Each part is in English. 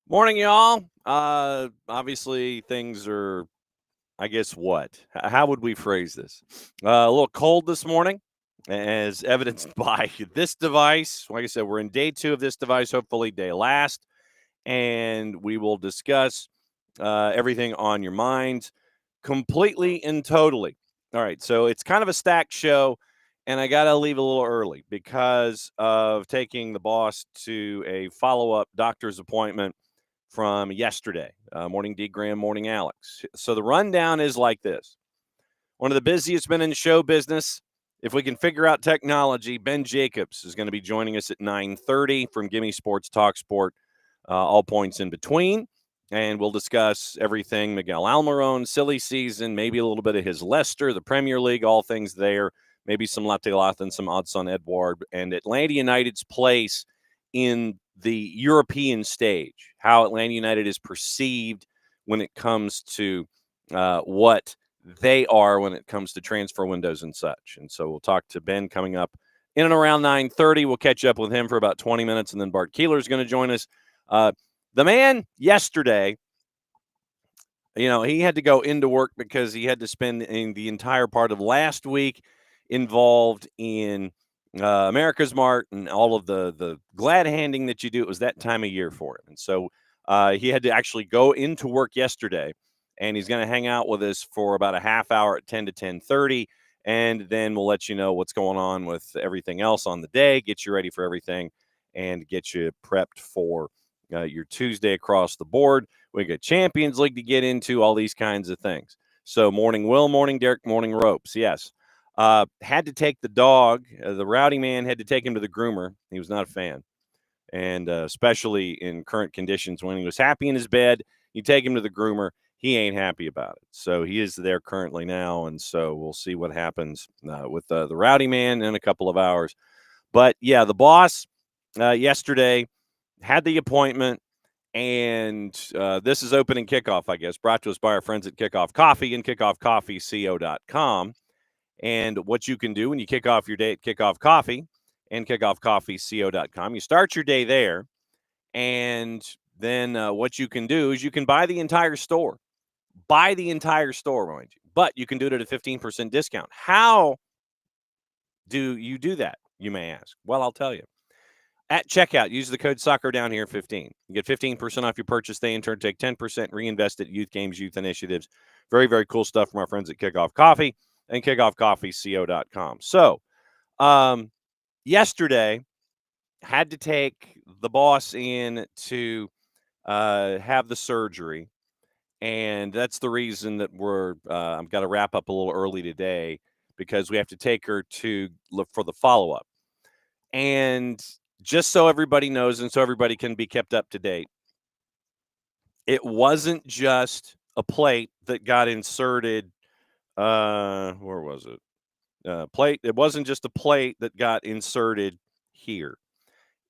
Morning, y'all. Obviously, things are, I guess, what? How would we phrase this? A little cold this morning, as evidenced by this device. Like I said, we're in day two of this device, hopefully, day last. And we will discuss everything on your mind completely and totally. All right. So it's kind of a stacked show. And I got to leave a little early because of taking the boss to a follow up doctor's appointment from yesterday. Morning D. Graham, morning Alex. So the rundown is like this. One of the busiest men in show business. If we can figure out technology, Ben Jacobs is going to be joining us at 9:30 from Gimme Sports Talk Sport, all points in between. And we'll discuss everything Miguel Almiron, silly season, maybe a little bit of his Leicester, the Premier League, all things there. Maybe some Latte Lath and some odds on Edward and Atlanta United's place in the European stage, how Atlanta United is perceived when it comes to what they are when it comes to transfer windows and such. And so we'll talk to Ben coming up in and around 9:30. We'll catch up with him for about 20 minutes, and then Bart Keeler is going to join us. The man yesterday, he had to go into work because he had to spend the entire part of last week involved in America's Mart and all of the glad handing that you do. It was that time of year for him. And so he had to actually go into work yesterday, and he's going to hang out with us for about a half hour at 10 to 10:30. And then we'll let you know what's going on with everything else on the day, get you ready for everything, and get you prepped for your Tuesday across the board. We got Champions League to get into, all these kinds of things. So morning Will, morning Derek, morning Ropes. Yes. Had to take the dog. The rowdy man had to take him to the groomer. He was not a fan. And especially in current conditions, when he was happy in his bed, you take him to the groomer. He ain't happy about it. So he is there currently now. And so we'll see what happens with the rowdy man in a couple of hours. But yeah, the boss yesterday had the appointment. And this is opening kickoff, I guess, brought to us by our friends at Kickoff Coffee and kickoffcoffeeco.com. And what you can do when you kick off your day at Kickoff Coffee and kickoffcoffeeco.com, you start your day there. And then what you can do is you can buy the entire store. Buy the entire store, mind you. But you can do it at a 15% discount. How do you do that, you may ask? Well, I'll tell you. At checkout, use the code SoccerDownHere15. You get 15% off your purchase. They in turn take 10%, reinvest it, youth games, youth initiatives. Very, very cool stuff from our friends at Kickoff Coffee and kickoffcoffeeco.com. So, yesterday, had to take the boss in to have the surgery. And that's the reason that I've got to wrap up a little early today because we have to take her to look for the follow-up. And just so everybody knows and so everybody can be kept up to date, it wasn't just a plate that got inserted. Where was it? Plate. It wasn't just a plate that got inserted here.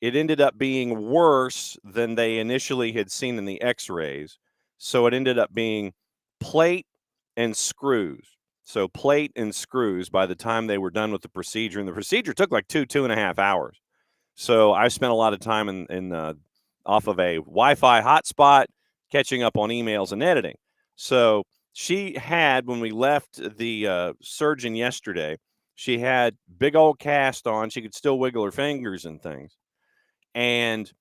It ended up being worse than they initially had seen in the x-rays. So it ended up being plate and screws. So plate and screws by the time they were done with the procedure. And the procedure took like 2.5 hours. So I spent a lot of time in off of a Wi-Fi hotspot, catching up on emails and editing. So she had, when we left the surgeon yesterday, she had big old cast on. She could still wiggle her fingers and things. And,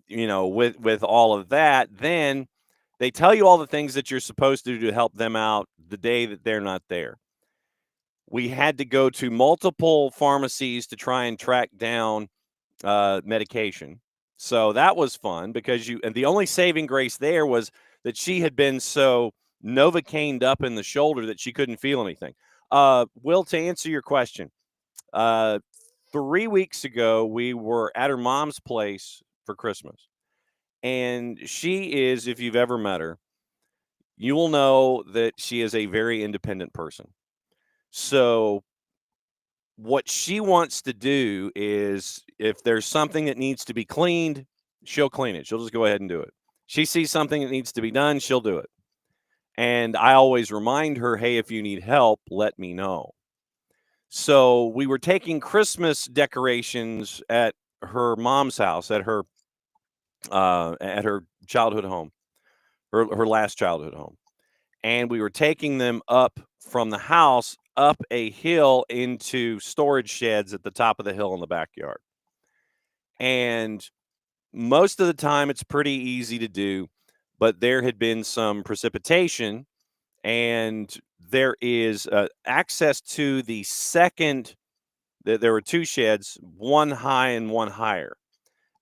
with all of that, then they tell you all the things that you're supposed to do to help them out the day that they're not there. We had to go to multiple pharmacies to try and track down medication. So that was fun because and the only saving grace there was that she had been so Novocained up in the shoulder that she couldn't feel anything. Will, to answer your question, 3 weeks ago, we were at her mom's place for Christmas. And she is, if you've ever met her, you will know that she is a very independent person. So what she wants to do is if there's something that needs to be cleaned, she'll clean it. She'll just go ahead and do it. She sees something that needs to be done, she'll do it. And I always remind her, hey, if you need help, let me know. So we were taking Christmas decorations at her mom's house, at her at her childhood home, her last childhood home. And we were taking them up from the house up a hill into storage sheds at the top of the hill in the backyard. And most of the time, it's pretty easy to do, but there had been some precipitation, and there is access to the second. There were two sheds, one high and one higher.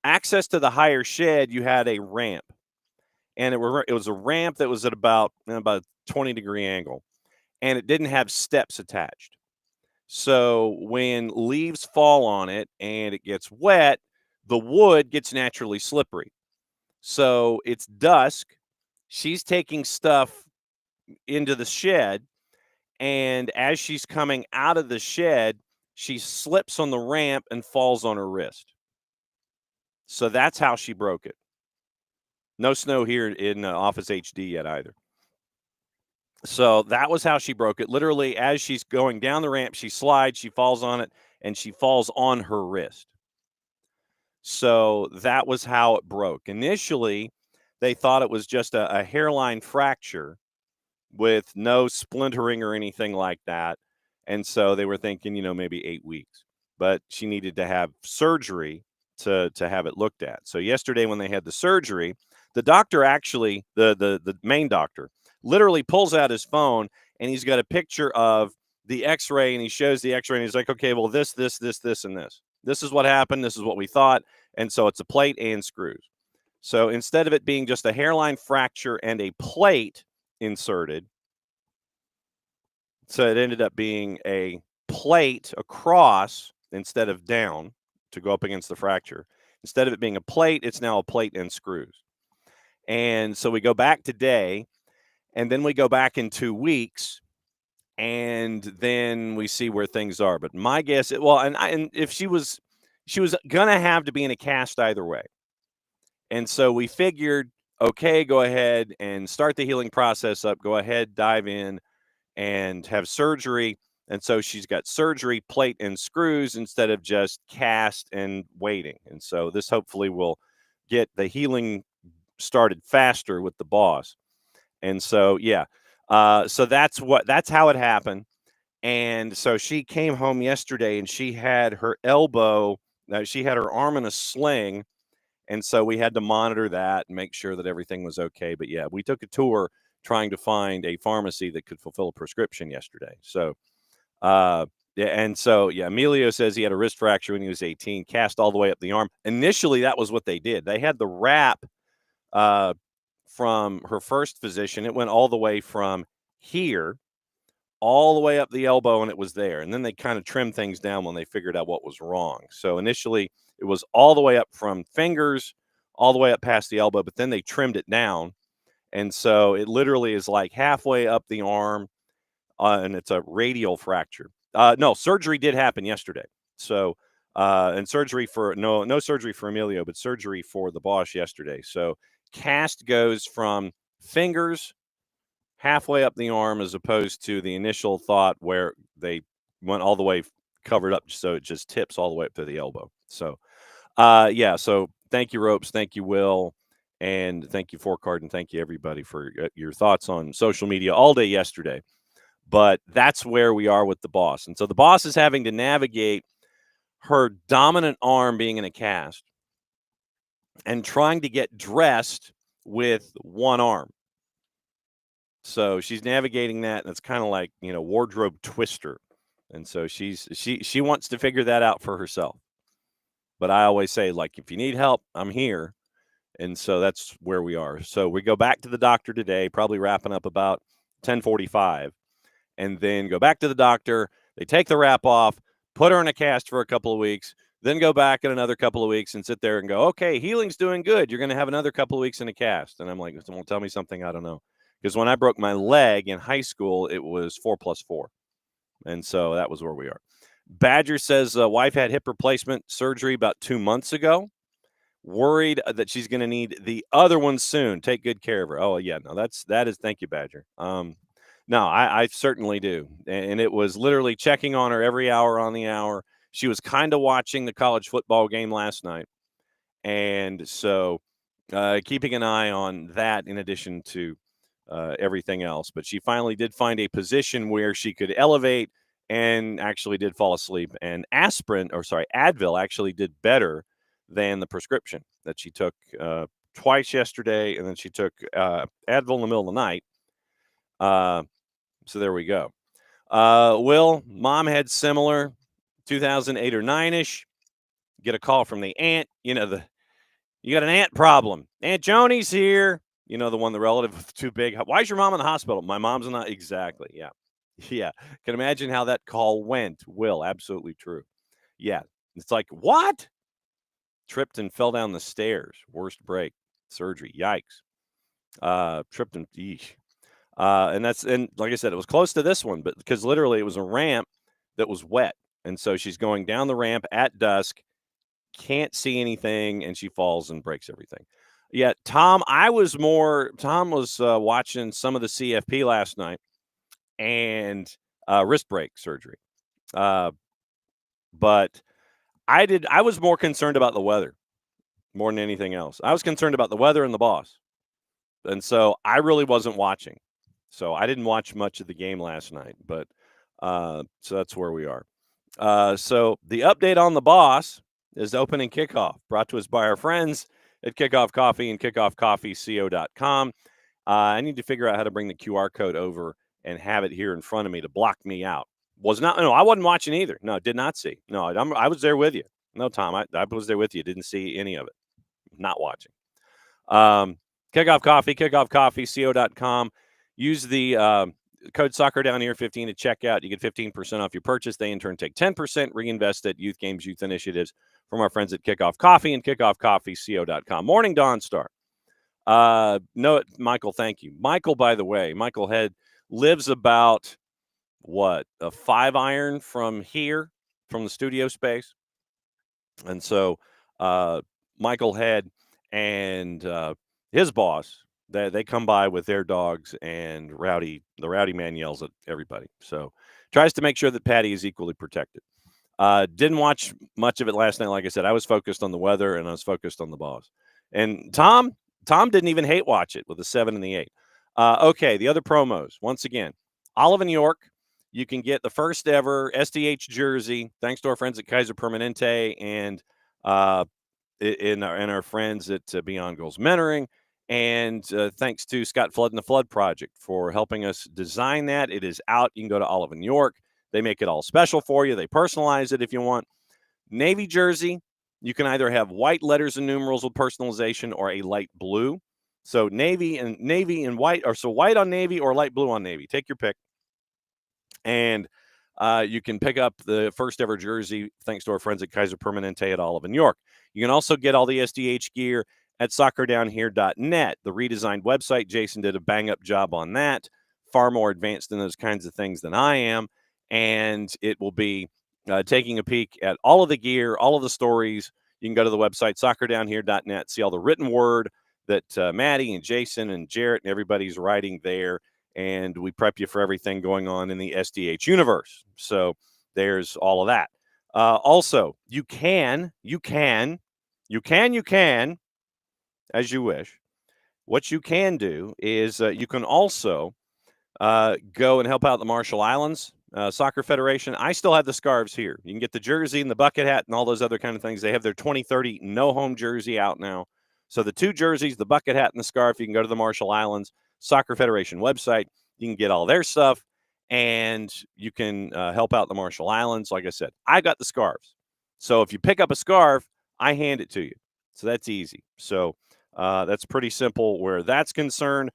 Access to the higher shed, you had a ramp, and it was a ramp that was at about a 20-degree angle, and it didn't have steps attached. So when leaves fall on it and it gets wet, the wood gets naturally slippery. So it's dusk. She's taking stuff into the shed, and as she's coming out of the shed, she slips on the ramp and falls on her wrist. So that's how she broke it. No snow here in Office HD yet either. So that was how she broke it. Literally, as she's going down the ramp, she slides, she falls on it, and she falls on her wrist. So that was how it broke. Initially, they thought it was just a hairline fracture with no splintering or anything like that. And so they were thinking, maybe 8 weeks. But she needed to have surgery to have it looked at. So yesterday when they had the surgery, the doctor actually, the main doctor, literally pulls out his phone and he's got a picture of the x-ray, and he shows the x-ray and he's like, okay, well, this, and this. This is what happened. This is what we thought. And so it's a plate and screws. So instead of it being just a hairline fracture and a plate inserted, so it ended up being a plate across instead of down to go up against the fracture. Instead of it being a plate, it's now a plate and screws. And so we go back today, and then we go back in 2 weeks, and then we see where things are. But my guess, and if she was gonna have to be in a cast either way. And so we figured, okay, go ahead and start the healing process up. Go ahead, dive in and have surgery. And so she's got surgery, plate, and screws instead of just cast and waiting. And so this hopefully will get the healing started faster with the boss. And so, yeah. So that's how it happened. And so she came home yesterday and she had her she had her arm in a sling. And so we had to monitor that and make sure that everything was okay. But yeah, we took a tour trying to find a pharmacy that could fulfill a prescription yesterday. So, Emilio says he had a wrist fracture when he was 18, cast all the way up the arm. Initially, that was what they did. They had the wrap from her first physician. It went all the way from here all the way up the elbow, and it was there. And then they kind of trimmed things down when they figured out what was wrong. So initially, it was all the way up from fingers, all the way up past the elbow, but then they trimmed it down. And so it literally is like halfway up the arm, and it's a radial fracture. No, surgery did happen yesterday. So, and surgery for no surgery for Emilio, but surgery for the boss yesterday. So cast goes from fingers halfway up the arm as opposed to the initial thought where they went all the way covered up so it just tips all the way up to the elbow. So, so thank you, Ropes. Thank you, Will. And thank you, Forecard, and thank you, everybody, for your thoughts on social media all day yesterday. But that's where we are with the boss. And so the boss is having to navigate her dominant arm being in a cast and trying to get dressed with one arm. So she's navigating that, and it's kind of like, wardrobe twister. And so she wants to figure that out for herself. But I always say, like, if you need help, I'm here. And so that's where we are. So we go back to the doctor today, probably wrapping up about 10:45, and then go back to the doctor. They take the wrap off, put her in a cast for a couple of weeks, then go back in another couple of weeks and sit there and go, okay, healing's doing good. You're going to have another couple of weeks in a cast. And I'm like, well, tell me something I don't know. Because when I broke my leg in high school, it was 4 + 4. And so that was where we are. Badger says wife had hip replacement surgery about 2 months ago. Worried that she's going to need the other one soon. Take good care of her. Oh, yeah. No, that is. Thank you, Badger. No, I certainly do. And it was literally checking on her every hour on the hour. She was kind of watching the college football game last night. And so keeping an eye on that in addition to everything else. But she finally did find a position where she could elevate and actually did fall asleep. And Advil actually did better than the prescription that she took twice yesterday, and then she took Advil in the middle of the night. So there we go. Will, mom had similar 2008 or 9-ish. Get a call from the aunt. You got an aunt problem. Aunt Joni's here. The one, the relative with too big. Why is your mom in the hospital? My mom's not. Exactly. Yeah. Yeah. Can imagine how that call went. Will, absolutely true. Yeah. It's like, what? Tripped and fell down the stairs. Worst break. Surgery. Yikes. Tripped and eesh. And like I said, it was close to this one, but because literally it was a ramp that was wet. And so she's going down the ramp at dusk, can't see anything, and she falls and breaks everything. Yeah, Tom was watching some of the CFP last night and wrist break surgery. But I was more concerned about the weather more than anything else. I was concerned about the weather and the boss. And so I really wasn't watching. So I didn't watch much of the game last night, but so that's where we are. So the update on the boss is opening kickoff, brought to us by our friends at Kickoff Coffee and kickoffcoffeeco.com. I need to figure out how to bring the QR code over and have it here in front of me to block me out. I wasn't watching either. No, did not see. No, I was there with you. No, Tom, I was there with you. Didn't see any of it. Not watching. Kickoff Coffee, kickoffcoffeeco.com. Use the code soccer down here 15 at checkout. You get 15% off your purchase. They in turn take 10%, reinvest at youth games, youth initiatives from our friends at Kickoff Coffee and kickoffcoffeeco.com. Morning, Dawn Star. No, Michael, thank you. Michael, by the way, Michael Head lives about a 5-iron from here, from the studio space. And so Michael Head and his boss, they come by with their dogs, and the rowdy man yells at everybody. So tries to make sure that Patty is equally protected. Didn't watch much of it last night. Like I said, I was focused on the weather and I was focused on the boss. And Tom didn't even hate watch it with a 7 and the 8. Okay, the other promos. Once again, Olive and York. You can get the first ever SDH jersey, thanks to our friends at Kaiser Permanente and in our friends at Beyond Goals Mentoring. And thanks to Scott Flood and the Flood Project for helping us design that. It is out. You can go to Olive and York. They make it all special for you. They personalize it if you want. Navy jersey, you can either have white letters and numerals with personalization or a light blue. So navy and white, or so white on navy or light blue on navy. Take your pick. And you can pick up the first ever jersey thanks to our friends at Kaiser Permanente at Olive and York. You can also get all the SDH gear at soccerdownhere.net, the redesigned website. Jason did a bang-up job on that, far more advanced in those kinds of things than I am. And it will be taking a peek at all of the gear, all of the stories. You can go to the website, soccerdownhere.net, see all the written word that Maddie and Jason and Jarrett and everybody's writing there. And we prep you for everything going on in the SDH universe. So there's all of that. Also, you can, as you wish. What you can do is you can also go and help out the Marshall Islands Soccer Federation. I still have the scarves here. You can get the jersey and the bucket hat and all those other kind of things. They have their 2030 no home jersey out now. So the 2 jerseys, the bucket hat and the scarf, you can go to the Marshall Islands Soccer Federation website. You can get all their stuff, and you can help out the Marshall Islands. Like I said, I got the scarves. So if you pick up a scarf, I hand it to you. So that's easy. So that's pretty simple where that's concerned.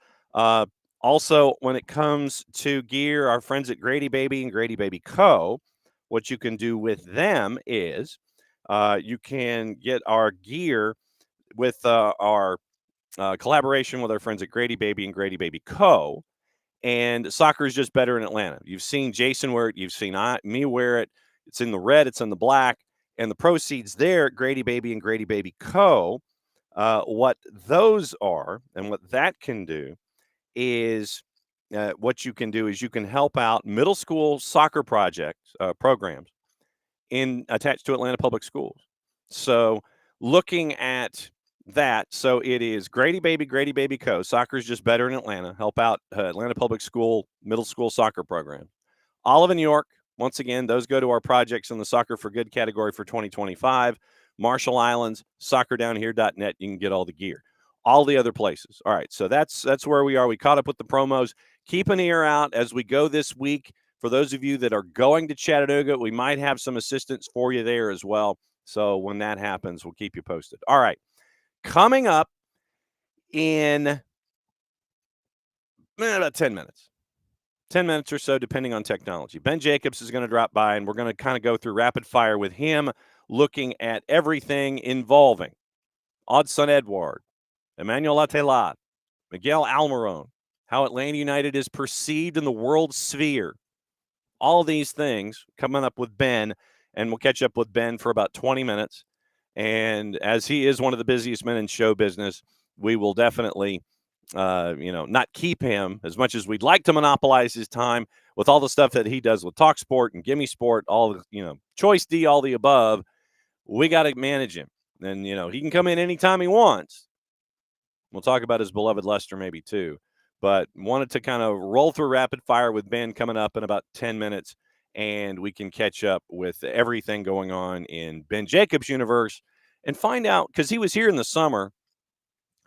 Also, when it comes to gear, our friends at Grady Baby and Grady Baby Co., what you can do with them is you can get our gear with our collaboration with our friends at Grady Baby and Grady Baby Co. And soccer is just better in Atlanta. You've seen Jason wear it. You've seen me wear it. It's in the red. It's in the black. And the proceeds there at Grady Baby and Grady Baby Co., what those are and what that can do is what you can do is you can help out middle school soccer projects, programs attached to Atlanta Public Schools. So looking at that. So it is Grady Baby Co. Soccer's just better in Atlanta. Help out Atlanta Public School middle school soccer program. Olive and York, once again, those go to our projects in the Soccer for Good category for 2025. Marshall Islands, soccerdownhere.net. You can get all the gear. All the other places. All right, so that's where we are. We caught up with the promos. Keep an ear out as we go this week. For those of you that are going to Chattanooga, we might have some assistance for you there as well. So when that happens, we'll keep you posted. All right, coming up in about 10 minutes. 10 minutes or so, depending on technology. Ben Jacobs is going to drop by, and we're going to kind of go through rapid fire with him, looking at everything involving Oddson Edouard, Emmanuel Latelat, Miguel Almiron, how Atlanta United is perceived in the world sphere. All these things coming up with Ben, and we'll catch up with Ben for about 20 minutes. And as he is one of the busiest men in show business, we will definitely not keep him as much as we'd like to monopolize his time with all the stuff that he does with Talk Sport and Gimme Sport, all the, Choice D, all the above. We got to manage him. And, he can come in anytime he wants. We'll talk about his beloved Lester maybe too. But wanted to kind of roll through rapid fire with Ben coming up in about 10 minutes. And we can catch up with everything going on in Ben Jacobs' universe and find out, because he was here in the summer,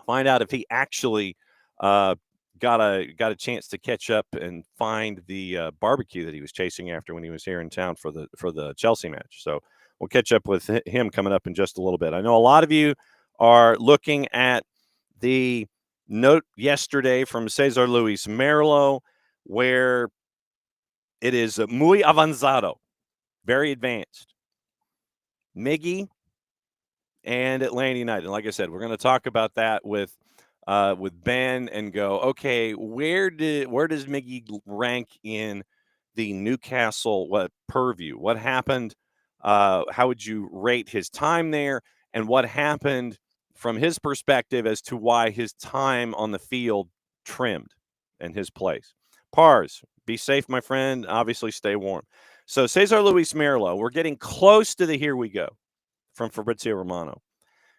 find out if he actually got a chance to catch up and find the barbecue that he was chasing after when he was here in town for the Chelsea match. So we'll catch up with him coming up in just a little bit. I know a lot of you are looking at the note yesterday from Cesar Luis Merlo, where it is muy avanzado, very advanced. Miggy and Atlanta United. And like I said, we're going to talk about that with Ben and go, okay, where does Miggy rank in the Newcastle purview? What happened? How would you rate his time there? And what happened from his perspective as to why his time on the field trimmed in his place? Pars, be safe, my friend. Obviously, stay warm. So Cesar Luis Merlo, we're getting close to the here we go from Fabrizio Romano.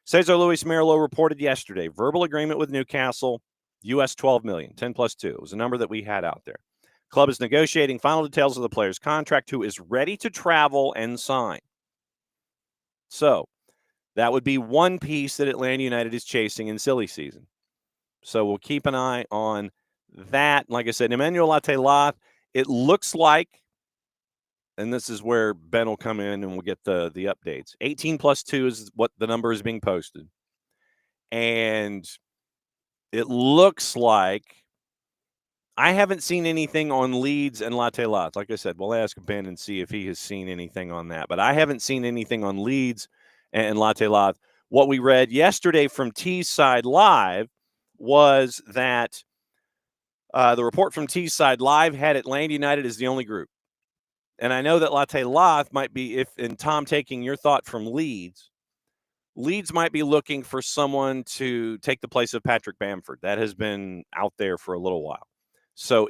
Cesar Luis Merlo reported yesterday, verbal agreement with Newcastle, US $12 million, 10 plus 2. It was a number that we had out there. Club is negotiating final details of the player's contract, who is ready to travel and sign. So that would be one piece that Atlanta United is chasing in silly season. So we'll keep an eye on that. Like I said, Emmanuel Latelat, it looks like, and this is where Ben will come in and we'll get the updates. 18 plus 2 is what the number is being posted. And it looks like I haven't seen anything on Leeds and Latelat. Like I said, we'll ask Ben and see if he has seen anything on that. But I haven't seen anything on Leeds and Latelat. What we read yesterday from Teesside Live was that the report from Teesside Live had Atlanta United as the only group. And I know that Latelat might be, and Tom, taking your thought from Leeds might be looking for someone to take the place of Patrick Bamford. That has been out there for a little while. So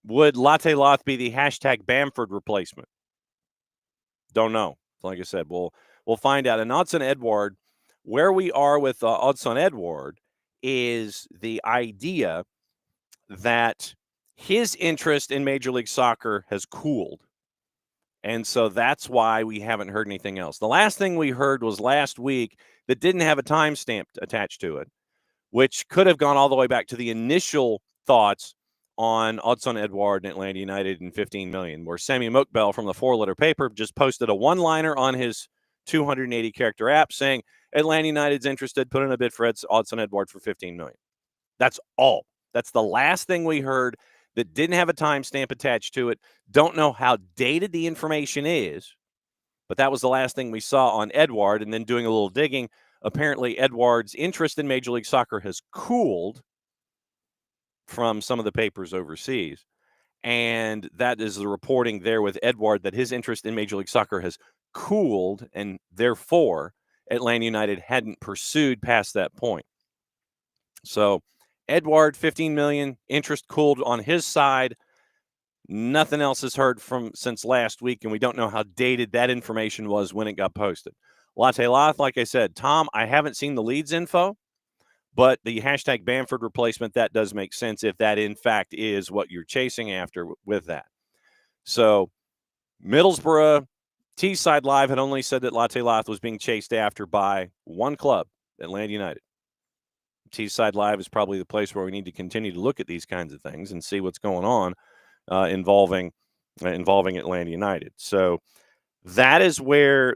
would Latelat be the hashtag Bamford replacement? Don't know. Like I said, we'll find out. And Oddson Edouard, where we are with Oddson Edouard is the idea that his interest in Major League Soccer has cooled. And so that's why we haven't heard anything else. The last thing we heard was last week that didn't have a timestamp attached to it, which could have gone all the way back to the initial thoughts on Oddson Edouard and Atlanta United and $15 million, where Sammy Mokbel from the 4-letter paper just posted a one-liner on his 280-character app saying Atlanta United's interested, put in a bid for Oddson Edouard for $15 million. That's all. That's the last thing we heard that didn't have a timestamp attached to it. Don't know how dated the information is, but that was the last thing we saw on Edouard. And then doing a little digging, apparently Edouard's interest in Major League Soccer has cooled from some of the papers overseas. And that is the reporting there with Edouard, that his interest in Major League Soccer has cooled, and therefore Atlanta United hadn't pursued past that point. So Edouard, $15 million, interest cooled on his side. Nothing else is heard from since last week, and we don't know how dated that information was when it got posted. Latelat, like I said, Tom, I haven't seen the Leeds info. But the hashtag Bamford replacement, that does make sense if that, in fact, is what you're chasing after with that. So Middlesbrough, Teesside Live had only said that Latte Lath was being chased after by one club, Atlanta United. Teesside Live is probably the place where we need to continue to look at these kinds of things and see what's going on involving Atlanta United. So that is where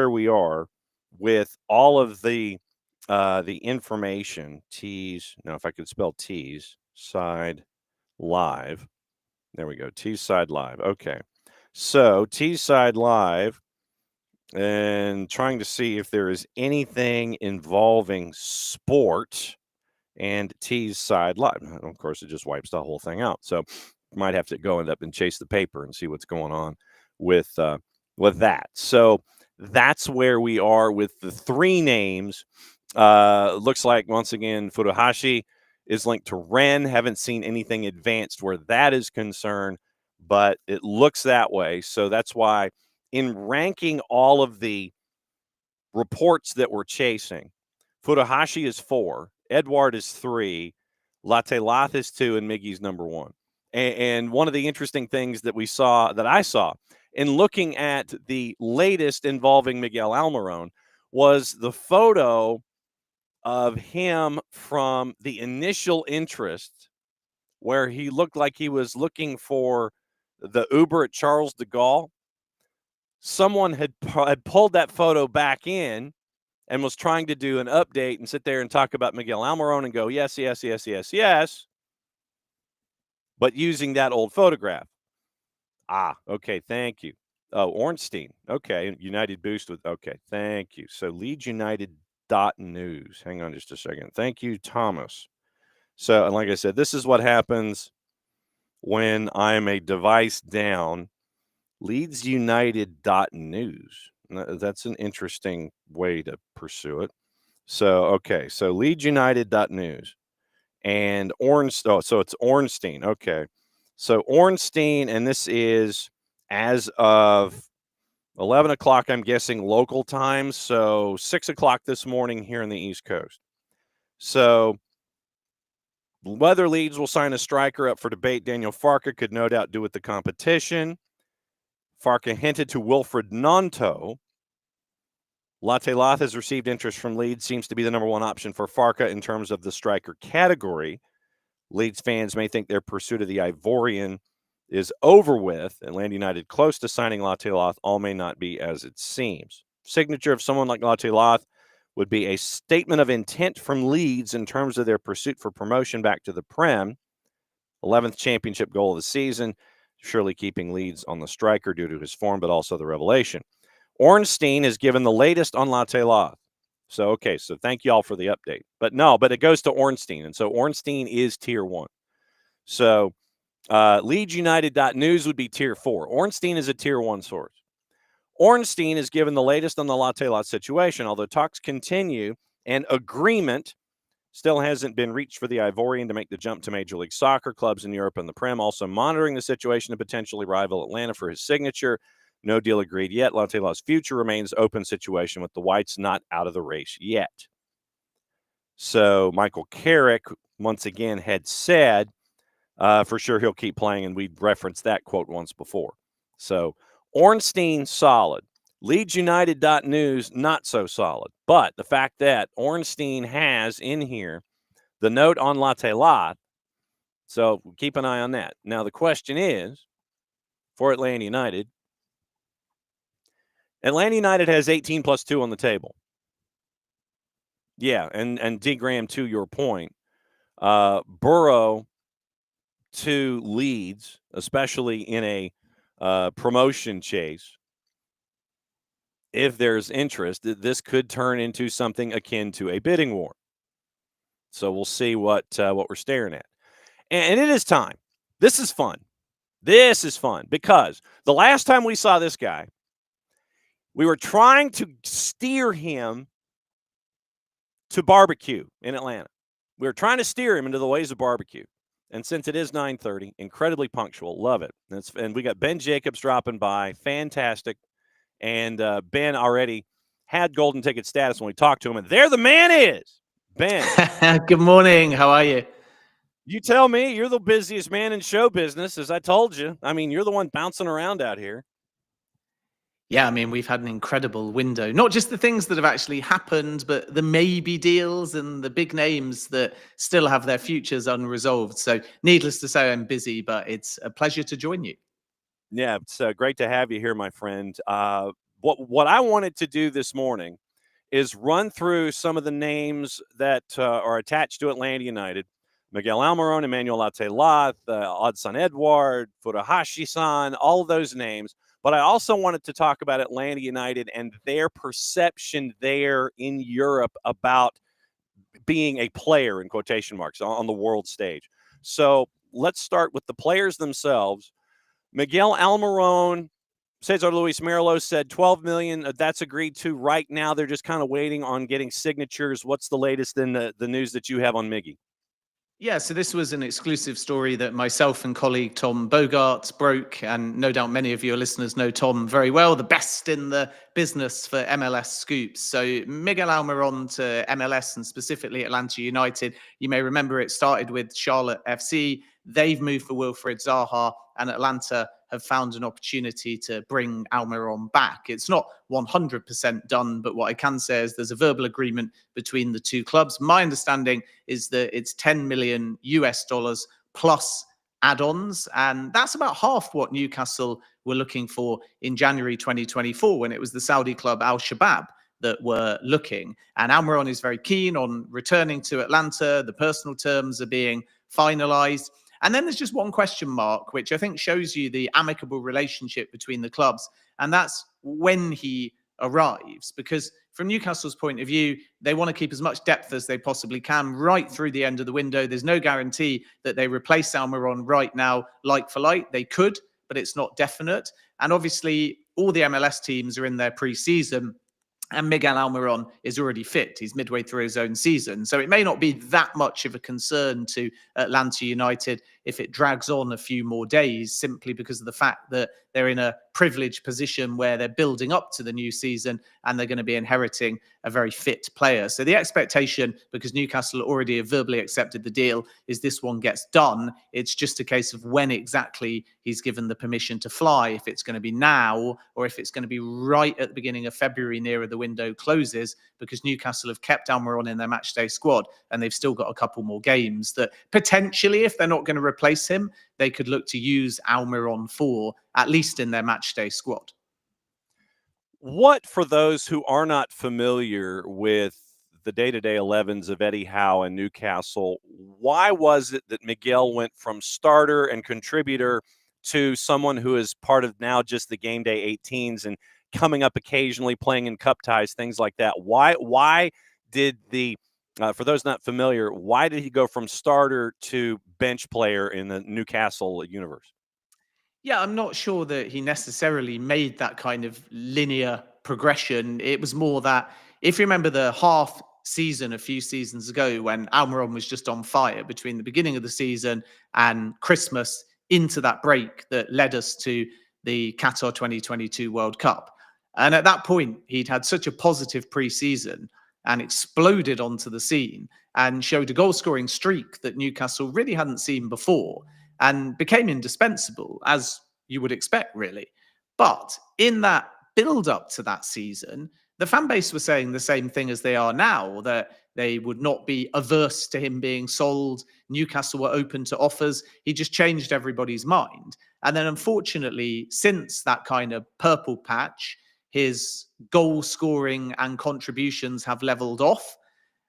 we are with all of the information. If I could spell Teesside Live. There we go. Teesside Live. Okay. So Teesside Live, and trying to see if there is anything involving sport and Teesside Live. Of course, it just wipes the whole thing out. So might have to go end up and chase the paper and see what's going on with that. So that's where we are with the three names. Looks like, once again, Furuhashi is linked to Ren. Haven't seen anything advanced where that is concerned, but it looks that way. So that's why, in ranking all of the reports that we're chasing, Furuhashi is 4, Edward is 3, Latte Lath is 2, and Miggy's number 1. And one of the interesting things that I saw in looking at the latest involving Miguel Almiron was the photo of him from the initial interest, where he looked like he was looking for the Uber at Charles de Gaulle. Someone had pulled that photo back in and was trying to do an update and sit there and talk about Miguel Almiron and go, yes, yes, yes, yes, yes, but using that old photograph. Okay, thank you. Oh, Ornstein. Okay, United Boost with, okay, thank you. So LeedsUnited.news. Hang on just a second. Thank you, Thomas. So, and like I said, this is what happens when I'm a device down. LeedsUnited.news. That's an interesting way to pursue it. So, okay, so LeedsUnited.news and so it's Ornstein. Okay, so Ornstein, and this is as of 11 o'clock, I'm guessing, local time. So 6 o'clock this morning here on the East Coast. So whether Leeds will sign a striker up for debate, Daniel Farke could no doubt do with the competition. Farke hinted to Wilfred Gnonto. Latte Lath has received interest from Leeds, seems to be the number one option for Farke in terms of the striker category. Leeds fans may think their pursuit of the Ivorian is over with. Atlanta United close to signing Latte Lath. All may not be as it seems. Signature of someone like Latte Lath would be a statement of intent from Leeds in terms of their pursuit for promotion back to the Prem. 11th championship goal of the season, surely keeping Leeds on the striker due to his form, but also the revelation. Ornstein has given the latest on Latte Lath. So, okay, so thank you all for the update. But it goes to Ornstein, and so Ornstein is tier 1. So LeedsUnited.news would be tier 4. Ornstein is a tier 1 source. Ornstein is given the latest on the Latte Lath situation, although talks continue and agreement still hasn't been reached for the Ivorian to make the jump to Major League Soccer. Clubs in Europe and the Prem also monitoring the situation to potentially rival Atlanta for his signature. No deal agreed yet. Latte Lath's future remains open situation with the Whites not out of the race yet. So Michael Carrick, once again, had said for sure he'll keep playing, and we'd referenced that quote once before. So Ornstein, solid. LeedsUnited.news, not so solid. But the fact that Ornstein has in here the note on Latte Lath, so keep an eye on that. Now, the question is, for Atlanta United has 18 plus 2 on the table. Yeah, and D. Graham, to your point, Burrow to Leeds, especially in a promotion chase, if there's interest, this could turn into something akin to a bidding war. So we'll see what we're staring at. And it is time. This is fun. This is fun because the last time we saw this guy, we were trying to steer him to barbecue in Atlanta. We were trying to steer him into the ways of barbecue. And since it is 9:30, incredibly punctual. Love it. And we got Ben Jacobs dropping by. Fantastic. And Ben already had golden ticket status when we talked to him. And there the man is. Ben, Good morning. How are you? you tell me. You're the busiest man in show business, as I told you. I mean, you're the one bouncing around out here. Yeah, I mean, we've had an incredible window. Not just the things that have actually happened, but the maybe deals and the big names that still have their futures unresolved. So, needless to say, I'm busy, but it's a pleasure to join you. Yeah, it's great to have you here, my friend. What I wanted to do this morning is run through some of the names that are attached to Atlanta United. Miguel Almiron, Emmanuel Atelaz, Odson Edward, Furuhashi-san, all of those names. But I also wanted to talk about Atlanta United and their perception there in Europe about being a player, in quotation marks, on the world stage. So let's start with the players themselves. Miguel Almiron, Cesar Luis Mireles said 12 million. That's agreed to right now. They're just kind of waiting on getting signatures. What's the latest in the news that you have on Miggy? Yeah, so this was an exclusive story that myself and colleague Tom Bogarts broke, and no doubt many of your listeners know Tom very well, the best in the business for MLS scoops. So Miguel Almiron to MLS and specifically Atlanta United. You may remember it started with Charlotte FC. They've moved for Wilfried Zaha, and Atlanta have found an opportunity to bring Almiron back. It's not 100% done, but what I can say is there's a verbal agreement between the two clubs. My understanding is that it's 10 million US dollars plus add-ons, and that's about half what Newcastle were looking for in January 2024 when it was the Saudi club Al Shabab that were looking. And Almiron is very keen on returning to Atlanta. The personal terms are being finalized. And then there's just one question mark, which I think shows you the amicable relationship between the clubs. And that's when he arrives. Because from Newcastle's point of view, they want to keep as much depth as they possibly can right through the end of the window. There's no guarantee that they replace Almiron right now, like for like. They could, but it's not definite. And obviously, all the MLS teams are in their pre-season. And Miguel Almiron is already fit. He's midway through his own season. So it may not be that much of a concern to Atlanta United if it drags on a few more days, simply because of the fact that they're in a privileged position where they're building up to the new season and they're going to be inheriting a very fit player. So the expectation, because Newcastle already have verbally accepted the deal, is this one gets done. It's just a case of when exactly he's given the permission to fly, if it's going to be now or if it's going to be right at the beginning of February, nearer the window closes, because Newcastle have kept Almiron in their matchday squad and they've still got a couple more games that potentially, if they're not going to replace him, they could look to use Almiron for, at least in their matchday squad. What, for those who are not familiar with the day-to-day 11s of Eddie Howe and Newcastle, why was it that Miguel went from starter and contributor to someone who is part of now just the game day 18s and coming up occasionally, playing in cup ties, things like that? Why did for those not familiar, why did he go from starter to bench player in the Newcastle universe? Yeah, I'm not sure that he necessarily made that kind of linear progression. It was more that, if you remember the half season a few seasons ago when Almiron was just on fire between the beginning of the season and Christmas into that break that led us to the Qatar 2022 World Cup. And at that point, he'd had such a positive pre-season and exploded onto the scene and showed a goal-scoring streak that Newcastle really hadn't seen before, and became indispensable, as you would expect, really. But in that build up to that season, the fan base was saying the same thing as they are now, that they would not be averse to him being sold. Newcastle were open to offers. He just changed everybody's mind. And then, unfortunately, since that kind of purple patch, his goal scoring and contributions have leveled off,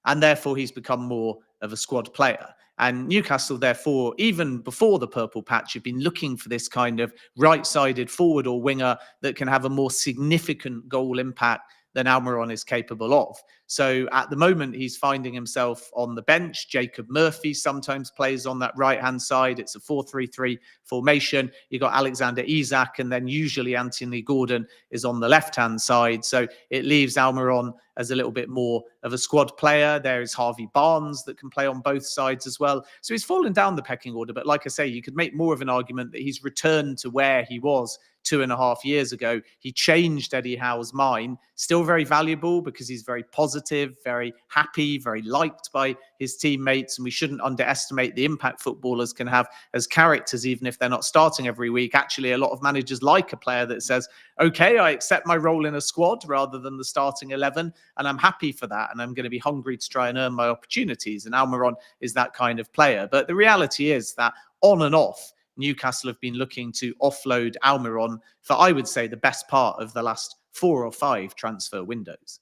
and therefore he's become more of a squad player. And Newcastle, therefore, even before the purple patch, have been looking for this kind of right-sided forward or winger that can have a more significant goal impact than Almiron is capable of. So at the moment, he's finding himself on the bench. Jacob Murphy sometimes plays on that right-hand side. It's a 4-3-3 formation. You've got Alexander Isak, and then usually Anthony Gordon is on the left-hand side. So it leaves Almiron as a little bit more of a squad player. There is Harvey Barnes that can play on both sides as well. So he's fallen down the pecking order. But like I say, you could make more of an argument that he's returned to where he was 2.5 years ago. He changed Eddie Howe's mind. Still very valuable because he's very positive positive, very happy, very liked by his teammates. And we shouldn't underestimate the impact footballers can have as characters, even if they're not starting every week. Actually, a lot of managers like a player that says, okay, I accept my role in a squad rather than the starting 11, and I'm happy for that, and I'm going to be hungry to try and earn my opportunities. And Almiron is that kind of player. But the reality is that on and off, Newcastle have been looking to offload Almiron for, I would say, the best part of the last 4 or 5 transfer windows.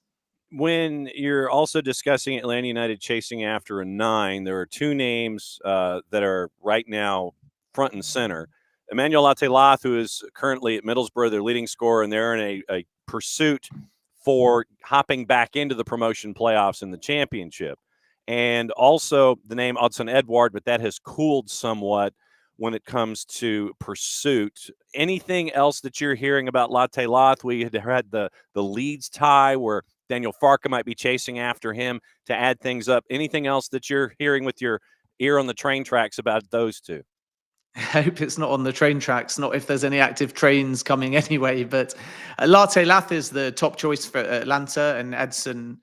When you're also discussing Atlanta United chasing after a 9, there are 2 names that are right now front and center. Emmanuel Latelath, who is currently at Middlesbrough, their leading scorer, and they're in a pursuit for hopping back into the promotion playoffs in the championship. And also the name Odsonne Edouard, but that has cooled somewhat when it comes to pursuit. Anything else that you're hearing about Latelath? We had the Leeds tie where Daniel Farke might be chasing after him to add things up. Anything else that you're hearing with your ear on the train tracks about those 2? I hope it's not on the train tracks, not if there's any active trains coming anyway. But Latelath is the top choice for Atlanta, and Odsonne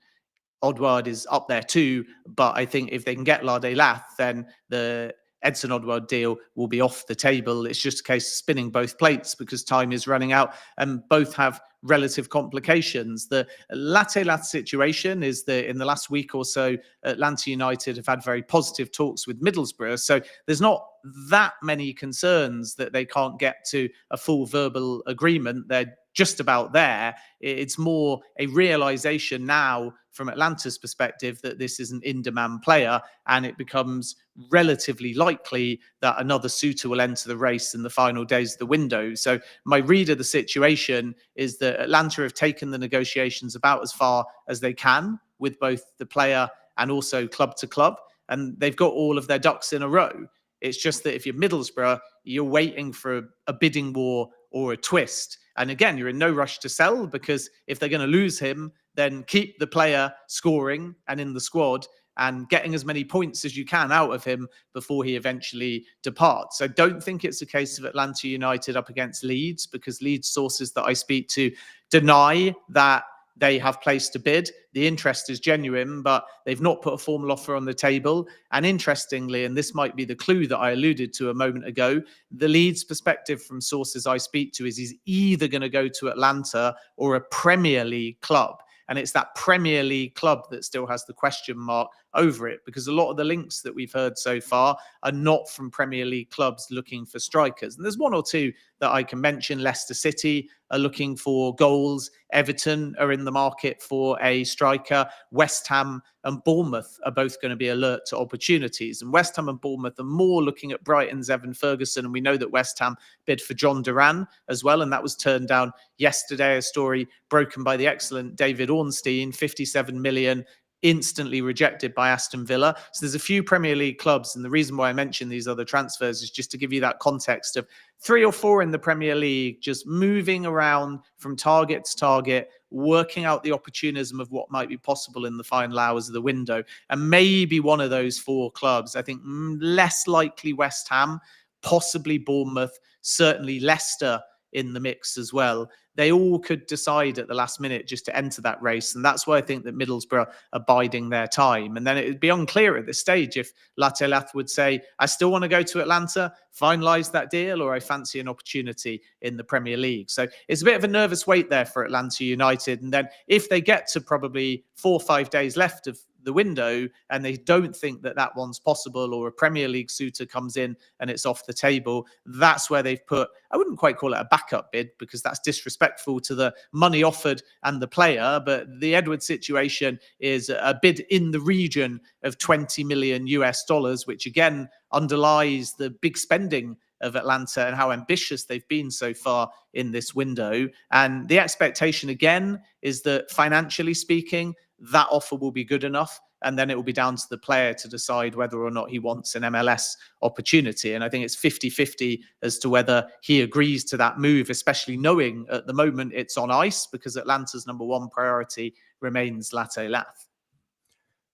Edouard is up there too. But I think if they can get Latelath, then the Odsonne Edouard deal will be off the table. It's just a case of spinning both plates because time is running out, and both have relative complications. The Latelath situation is that in the last week or so, Atlanta United have had very positive talks with Middlesbrough. So there's not that many concerns that they can't get to a full verbal agreement. They're just about there. It's more a realization now from Atlanta's perspective that this is an in-demand player, and it becomes relatively likely that another suitor will enter the race in the final days of the window. So my read of the situation is that Atlanta have taken the negotiations about as far as they can with both the player and also club to club, and they've got all of their ducks in a row. It's just that if you're Middlesbrough, you're waiting for a bidding war or a twist. And again, you're in no rush to sell, because if they're going to lose him, then keep the player scoring and in the squad and getting as many points as you can out of him before he eventually departs. I don't think it's a case of Atlanta United up against Leeds, because Leeds sources that I speak to deny that they have placed a bid. The interest is genuine, but they've not put a formal offer on the table. And interestingly, and this might be the clue that I alluded to a moment ago, the Leeds perspective from sources I speak to is he's either going to go to Atlanta or a Premier League club. And it's that Premier League club that still has the question mark over it, because a lot of the links that we've heard so far are not from Premier League clubs looking for strikers. And there's 1 or 2 that I can mention. Leicester City are looking for goals. Everton are in the market for a striker. West Ham and Bournemouth are both going to be alert to opportunities. And West Ham and Bournemouth are more looking at Brighton's Evan Ferguson. And we know that West Ham bid for John Duran as well, and that was turned down yesterday. A story broken by the excellent David Ornstein, 57 million, instantly rejected by Aston Villa. So there's a few Premier League clubs, and the reason why I mention these other transfers is just to give you that context of 3 or 4 in the Premier League just moving around from target to target, working out the opportunism of what might be possible in the final hours of the window. And maybe one of those 4 clubs, I think less likely West Ham, possibly Bournemouth, certainly Leicester in the mix as well. They all could decide at the last minute just to enter that race. And that's why I think that Middlesbrough are biding their time. And then it would be unclear at this stage if Latelath would say, I still want to go to Atlanta, finalise that deal, or I fancy an opportunity in the Premier League. So it's a bit of a nervous wait there for Atlanta United. And then if they get to probably 4 or 5 days left of the window and they don't think that that one's possible, or a Premier League suitor comes in and it's off the table, that's where they've put, I wouldn't quite call it a backup bid because that's disrespectful to the money offered and the player, but the Edwards situation is a bid in the region of 20 million US dollars, which again underlies the big spending of Atlanta and how ambitious they've been so far in this window. And the expectation again is that financially speaking, that offer will be good enough. And then it will be down to the player to decide whether or not he wants an MLS opportunity. And I think it's 50-50 as to whether he agrees to that move, especially knowing at the moment it's on ice because Atlanta's number 1 priority remains Latelath.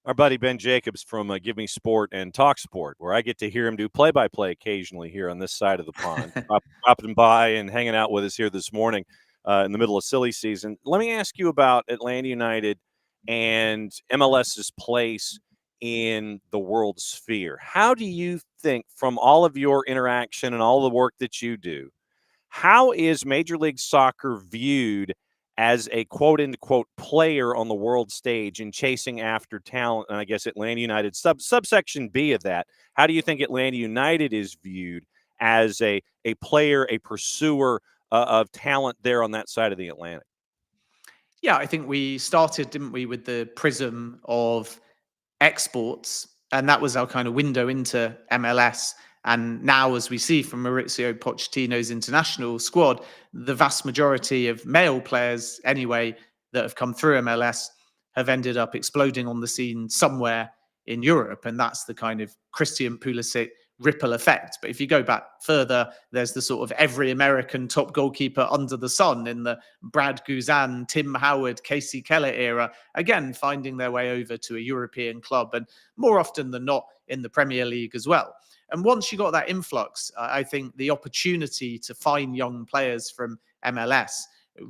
Our buddy Ben Jacobs from Give Me Sport and Talk Sport, where I get to hear him do play-by-play occasionally here on this side of the pond, dropping by and hanging out with us here this morning in the middle of silly season. Let me ask you about Atlanta United and MLS's place in the world sphere. How do you think, from all of your interaction and all the work that you do, how is Major League Soccer viewed as a quote unquote player on the world stage and chasing after talent? And I guess Atlanta United, subsection B of that, how do you think Atlanta United is viewed as a player, a pursuer of talent there on that side of the Atlantic? Yeah, I think we started, didn't we, with the prism of exports, and that was our kind of window into MLS. And now, as we see from Maurizio Pochettino's international squad, the vast majority of male players, anyway, that have come through MLS have ended up exploding on the scene somewhere in Europe. And that's the kind of Christian Pulisic ripple effect. But if you go back further, there's the sort of every American top goalkeeper under the sun in the Brad Guzan, Tim Howard, Casey Keller era, again, finding their way over to a European club, and more often than not in the Premier League as well. And once you got that influx, I think the opportunity to find young players from MLS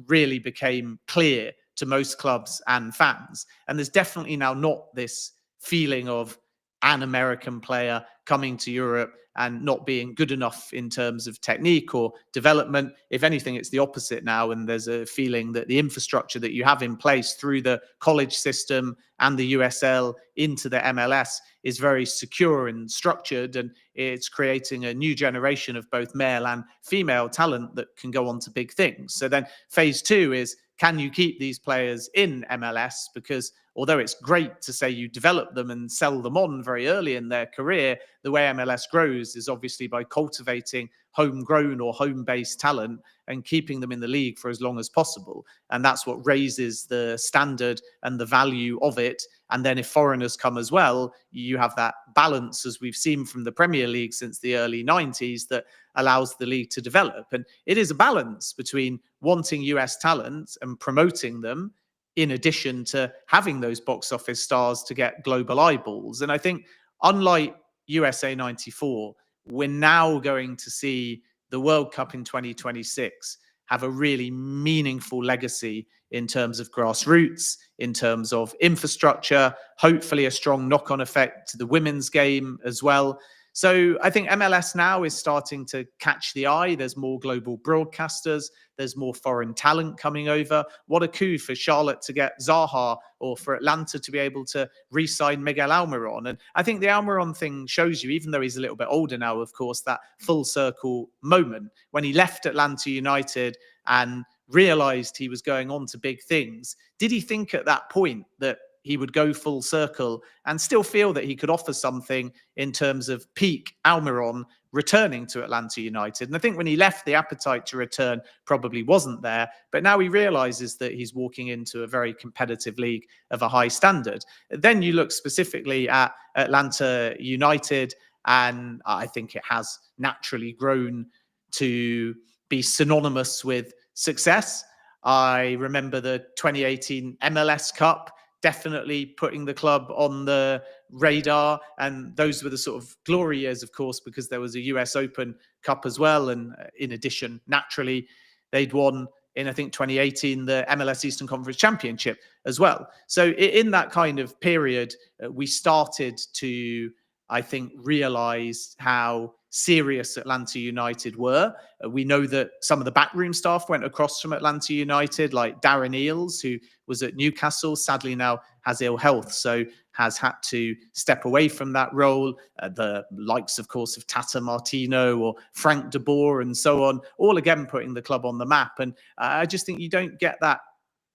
really became clear to most clubs and fans. And there's definitely now not this feeling of an American player coming to Europe and not being good enough in terms of technique or development. If anything, it's the opposite now. And there's a feeling that the infrastructure that you have in place through the college system and the USL into the MLS is very secure and structured. And it's creating a new generation of both male and female talent that can go on to big things. So then phase two is, can you keep these players in MLS? Because although it's great to say you develop them and sell them on very early in their career, the way MLS grows is obviously by cultivating homegrown or home-based talent and keeping them in the league for as long as possible. And that's what raises the standard and the value of it. And then if foreigners come as well, you have that balance, as we've seen from the Premier League since the early 90s, that allows the league to develop. And it is a balance between wanting US talent and promoting them, in addition to having those box office stars to get global eyeballs. And I think, unlike USA 94, we're now going to see the World Cup in 2026 have a really meaningful legacy in terms of grassroots, in terms of infrastructure, hopefully a strong knock-on effect to the women's game as well. So I think MLS now is starting to catch the eye. There's more global broadcasters. There's more foreign talent coming over. What a coup for Charlotte to get Zaha, or for Atlanta to be able to re-sign Miguel Almiron. And I think the Almiron thing shows you, even though he's a little bit older now, of course, that full circle moment when he left Atlanta United and realized he was going on to big things. Did he think at that point that he would go full circle and still feel that he could offer something in terms of peak Almiron returning to Atlanta United? And I think when he left, the appetite to return probably wasn't there. But now he realizes that he's walking into a very competitive league of a high standard. Then you look specifically at Atlanta United, and I think it has naturally grown to be synonymous with success. I remember the 2018 MLS Cup definitely putting the club on the radar. And those were the sort of glory years, of course, because there was a US Open Cup as well. And in addition, naturally, they'd won in, I think, 2018, the MLS Eastern Conference Championship as well. So in that kind of period, we started to, I think, realize how serious Atlanta United were. We know that some of the backroom staff went across from Atlanta United, like Darren Eales, who was at Newcastle, sadly now has ill health, so has had to step away from that role. The likes, of course, of Tata Martino or Frank de Boer and so on, all again putting the club on the map. And I just think you don't get that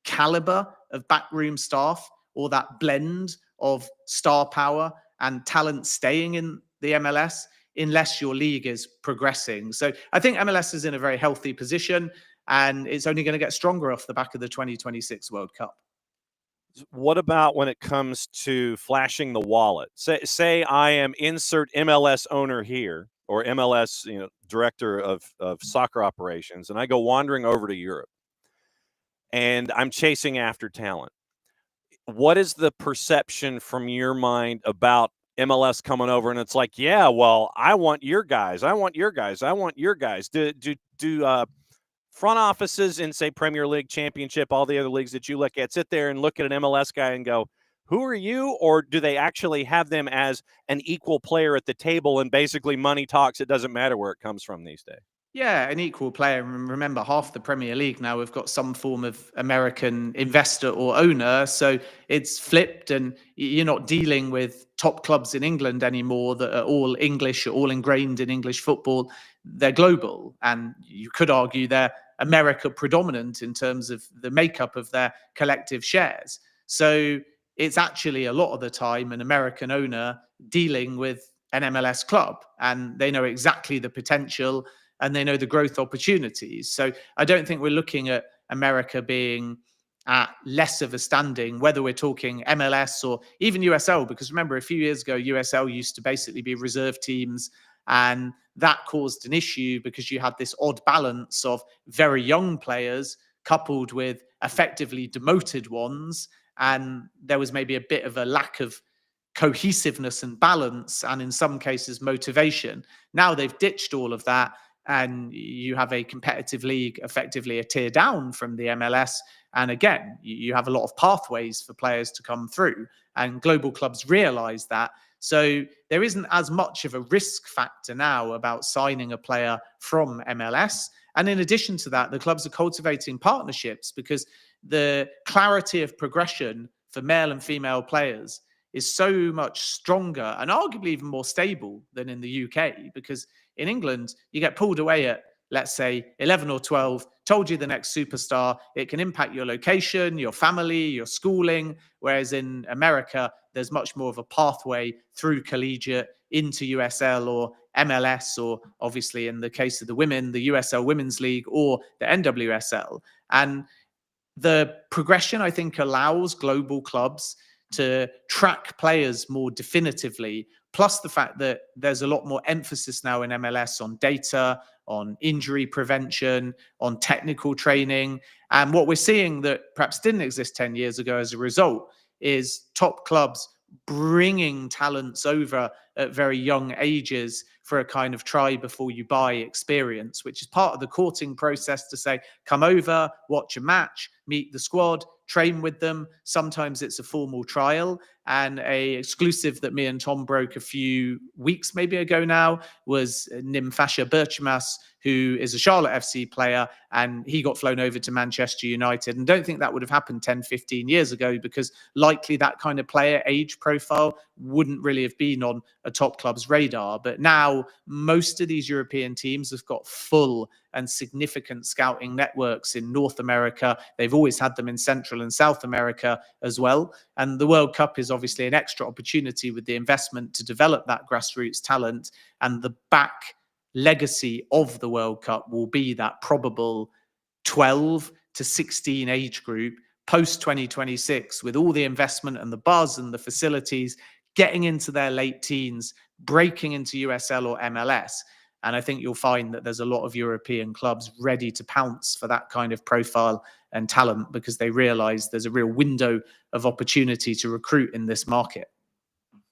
caliber of backroom staff or that blend of star power and talent staying in the MLS unless your league is progressing. So I think MLS is in a very healthy position, and it's only going to get stronger off the back of the 2026 World Cup. What about when it comes to flashing the wallet? Say I am insert MLS owner here, or MLS, director of soccer operations, and I go wandering over to Europe and I'm chasing after talent. What is the perception from your mind about MLS coming over? And it's like, yeah, well, I want your guys. I want your guys. I want your guys. Do front offices in, say, Premier League, Championship, all the other leagues that you look at, sit there and look at an MLS guy and go, who are you? Or do they actually have them as an equal player at the table and basically money talks? It doesn't matter where it comes from these days. Yeah, an equal player. And remember, half the Premier League now have got some form of American investor or owner. So it's flipped, and you're not dealing with top clubs in England anymore that are all English, or all ingrained in English football. They're global. And you could argue they're America predominant in terms of the makeup of their collective shares. So it's actually a lot of the time an American owner dealing with an MLS club, and they know exactly the potential and they know the growth opportunities. So I don't think we're looking at America being at less of a standing, whether we're talking MLS or even USL, because remember, a few years ago, USL used to basically be reserve teams, and that caused an issue because you had this odd balance of very young players coupled with effectively demoted ones, and there was maybe a bit of a lack of cohesiveness and balance, and in some cases motivation. Now they've ditched all of that, and you have a competitive league, effectively a tier down from the MLS. And again, you have a lot of pathways for players to come through, and global clubs realize that. So there isn't as much of a risk factor now about signing a player from MLS. And in addition to that, the clubs are cultivating partnerships because the clarity of progression for male and female players is so much stronger and arguably even more stable than in the UK, because in England, you get pulled away at, let's say, 11 or 12, told you the next superstar. It can impact your location, your family, your schooling. Whereas in America, there's much more of a pathway through collegiate into USL or MLS, or obviously in the case of the women, the USL Women's League or the NWSL. And the progression, I think, allows global clubs to track players more definitively, plus the fact that there's a lot more emphasis now in MLS on data, on injury prevention, on technical training. And what we're seeing that perhaps didn't exist 10 years ago as a result is top clubs bringing talents over at very young ages for a kind of try before you buy experience, which is part of the courting process to say, come over, watch a match, meet the squad, train with them. Sometimes it's a formal trial. And a exclusive that me and Tom broke a few weeks maybe ago now was Nimfasha Berchamas, who is a Charlotte FC player, and he got flown over to Manchester United. And don't think that would have happened 10, 15 years ago, because likely that kind of player age profile wouldn't really have been on a top club's radar. But now most of these European teams have got full and significant scouting networks in North America. They've always had them in Central and South America as well. And the World Cup is obviously an extra opportunity with the investment to develop that grassroots talent. And the back legacy of the World Cup will be that probable 12 to 16 age group post 2026, with all the investment and the buzz and the facilities, getting into their late teens, breaking into USL or MLS. And I think you'll find that there's a lot of European clubs ready to pounce for that kind of profile and talent, because they realize there's a real window of opportunity to recruit in this market.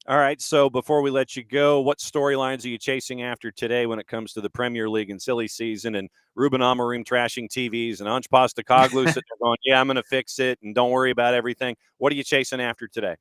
All right, so before we let you go, what storylines are you chasing after today when it comes to the Premier League and silly season, and Ruben Amorim trashing TVs, and Ange Postecoglou sitting there going, yeah, I'm going to fix it, and don't worry about everything? What are you chasing after today?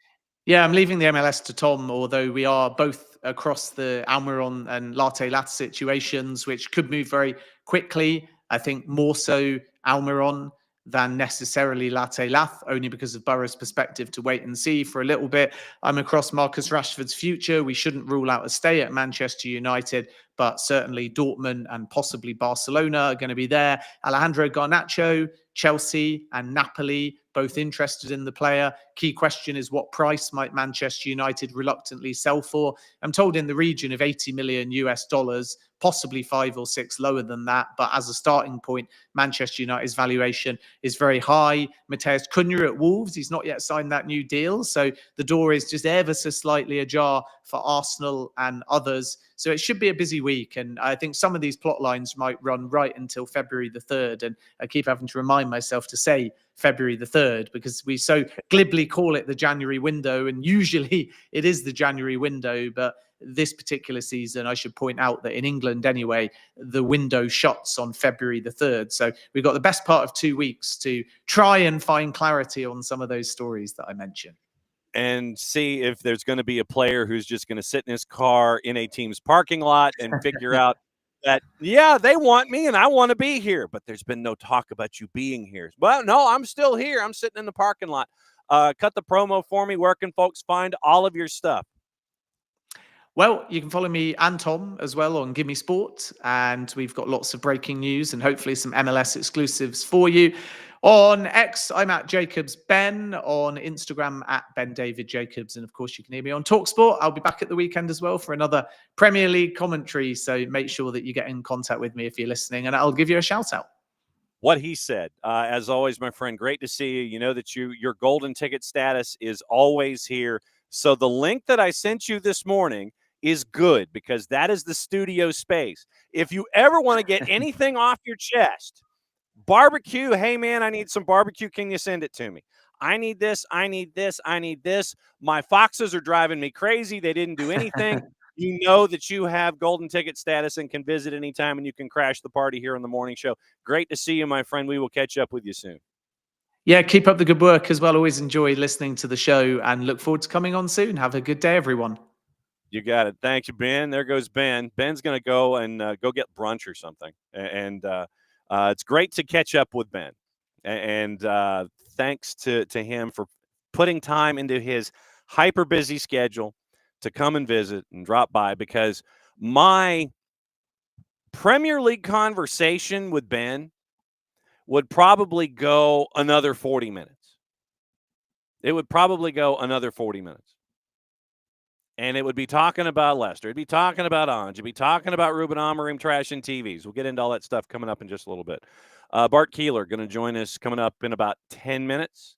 Yeah, I'm leaving the MLS to Tom, although we are both across the Almiron and Latte Latte situations, which could move very quickly. I think more so Almiron than necessarily Latte Latte, only because of Borough's perspective to wait and see for a little bit. I'm across Marcus Rashford's future. We shouldn't rule out a stay at Manchester United, but certainly Dortmund and possibly Barcelona are going to be there. Alejandro Garnacho, Chelsea and Napoli, both interested in the player. Key question is, what price might Manchester United reluctantly sell for? I'm told in the region of 80 million US dollars, possibly 5 or 6 lower than that. But as a starting point, Manchester United's valuation is very high. Mateus Cunha at Wolves, he's not yet signed that new deal. So the door is just ever so slightly ajar for Arsenal and others. So it should be a busy week. And I think some of these plot lines might run right until February the 3rd. And I keep having to remind myself to say February the 3rd, because we so glibly call it the January window. And usually it is the January window. But this particular season, I should point out that in England anyway, the window shuts on February the 3rd. So we've got the best part of 2 weeks to try and find clarity on some of those stories that I mentioned. And see if there's going to be a player who's just going to sit in his car in a team's parking lot and figure out that, yeah, they want me and I want to be here, but there's been no talk about you being here. Well, no, I'm still here. I'm sitting in the parking lot. Cut the promo for me. Where can folks find all of your stuff? Well, you can follow me and Tom as well on Gimme Sport, and we've got lots of breaking news and hopefully some MLS exclusives for you. On X, I'm at Jacobs Ben. On Instagram, at Ben David Jacobs. And of course, you can hear me on TalkSport. I'll be back at the weekend as well for another Premier League commentary. So make sure that you get in contact with me if you're listening, and I'll give you a shout out. What he said. As always, my friend, great to see you. You know that your golden ticket status is always here. So the link that I sent you this morning is good because that is the studio space. If you ever want to get anything off your chest, barbecue, hey man, I need some barbecue. Can you send it to me? I need this. I need this. I need this. My foxes are driving me crazy. They didn't do anything. You know that you have golden ticket status and can visit anytime, and you can crash the party here on the morning show. Great to see you, my friend. We will catch up with you soon. Yeah, keep up the good work as well. Always enjoy listening to the show and look forward to coming on soon. Have a good day, everyone. You got it. Thank you, Ben. There goes Ben. Ben's going to go and go get brunch or something. And it's great to catch up with Ben. And thanks to him for putting time into his hyper busy schedule to come and visit and drop by, because my Premier League conversation with Ben would probably go another 40 minutes. It would probably go another 40 minutes. And it would be talking about Leicester. It'd be talking about Ange. It'd be talking about Ruben Amorim trashing TVs. We'll get into all that stuff coming up in just a little bit. Bart Keeler going to join us coming up in about 10 minutes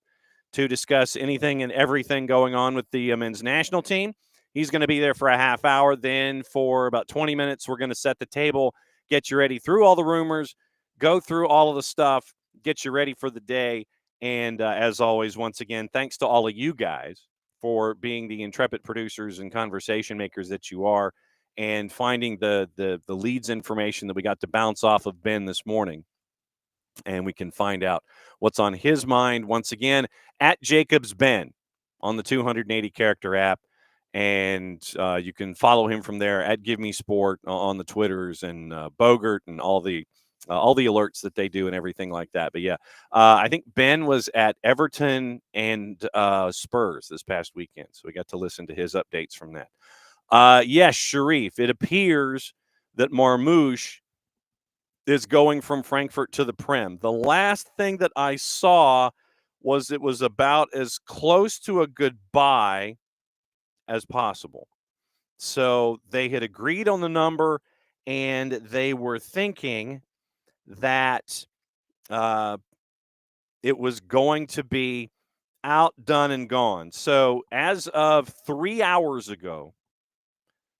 to discuss anything and everything going on with the men's national team. He's going to be there for a half hour. Then for about 20 minutes, we're going to set the table, get you ready through all the rumors, go through all of the stuff, get you ready for the day. And as always, once again, thanks to all of you guys for being the intrepid producers and conversation makers that you are, and finding the leads information that we got to bounce off of Ben this morning. And we can find out what's on his mind once again at Jacobs Ben on the 280 character app. And you can follow him from there at Give Me Sport on the Twitters, and Bogart and all the alerts that they do and everything like that. But yeah, I think Ben was at Everton and Spurs this past weekend, so we got to listen to his updates from that. Yes, Sharif, it appears that Marmouche is going from Frankfurt to the Prem. The last thing that I saw was it was about as close to a goodbye as possible. So they had agreed on the number, and they were thinking that it was going to be out, done, and gone. So as of 3 hours ago,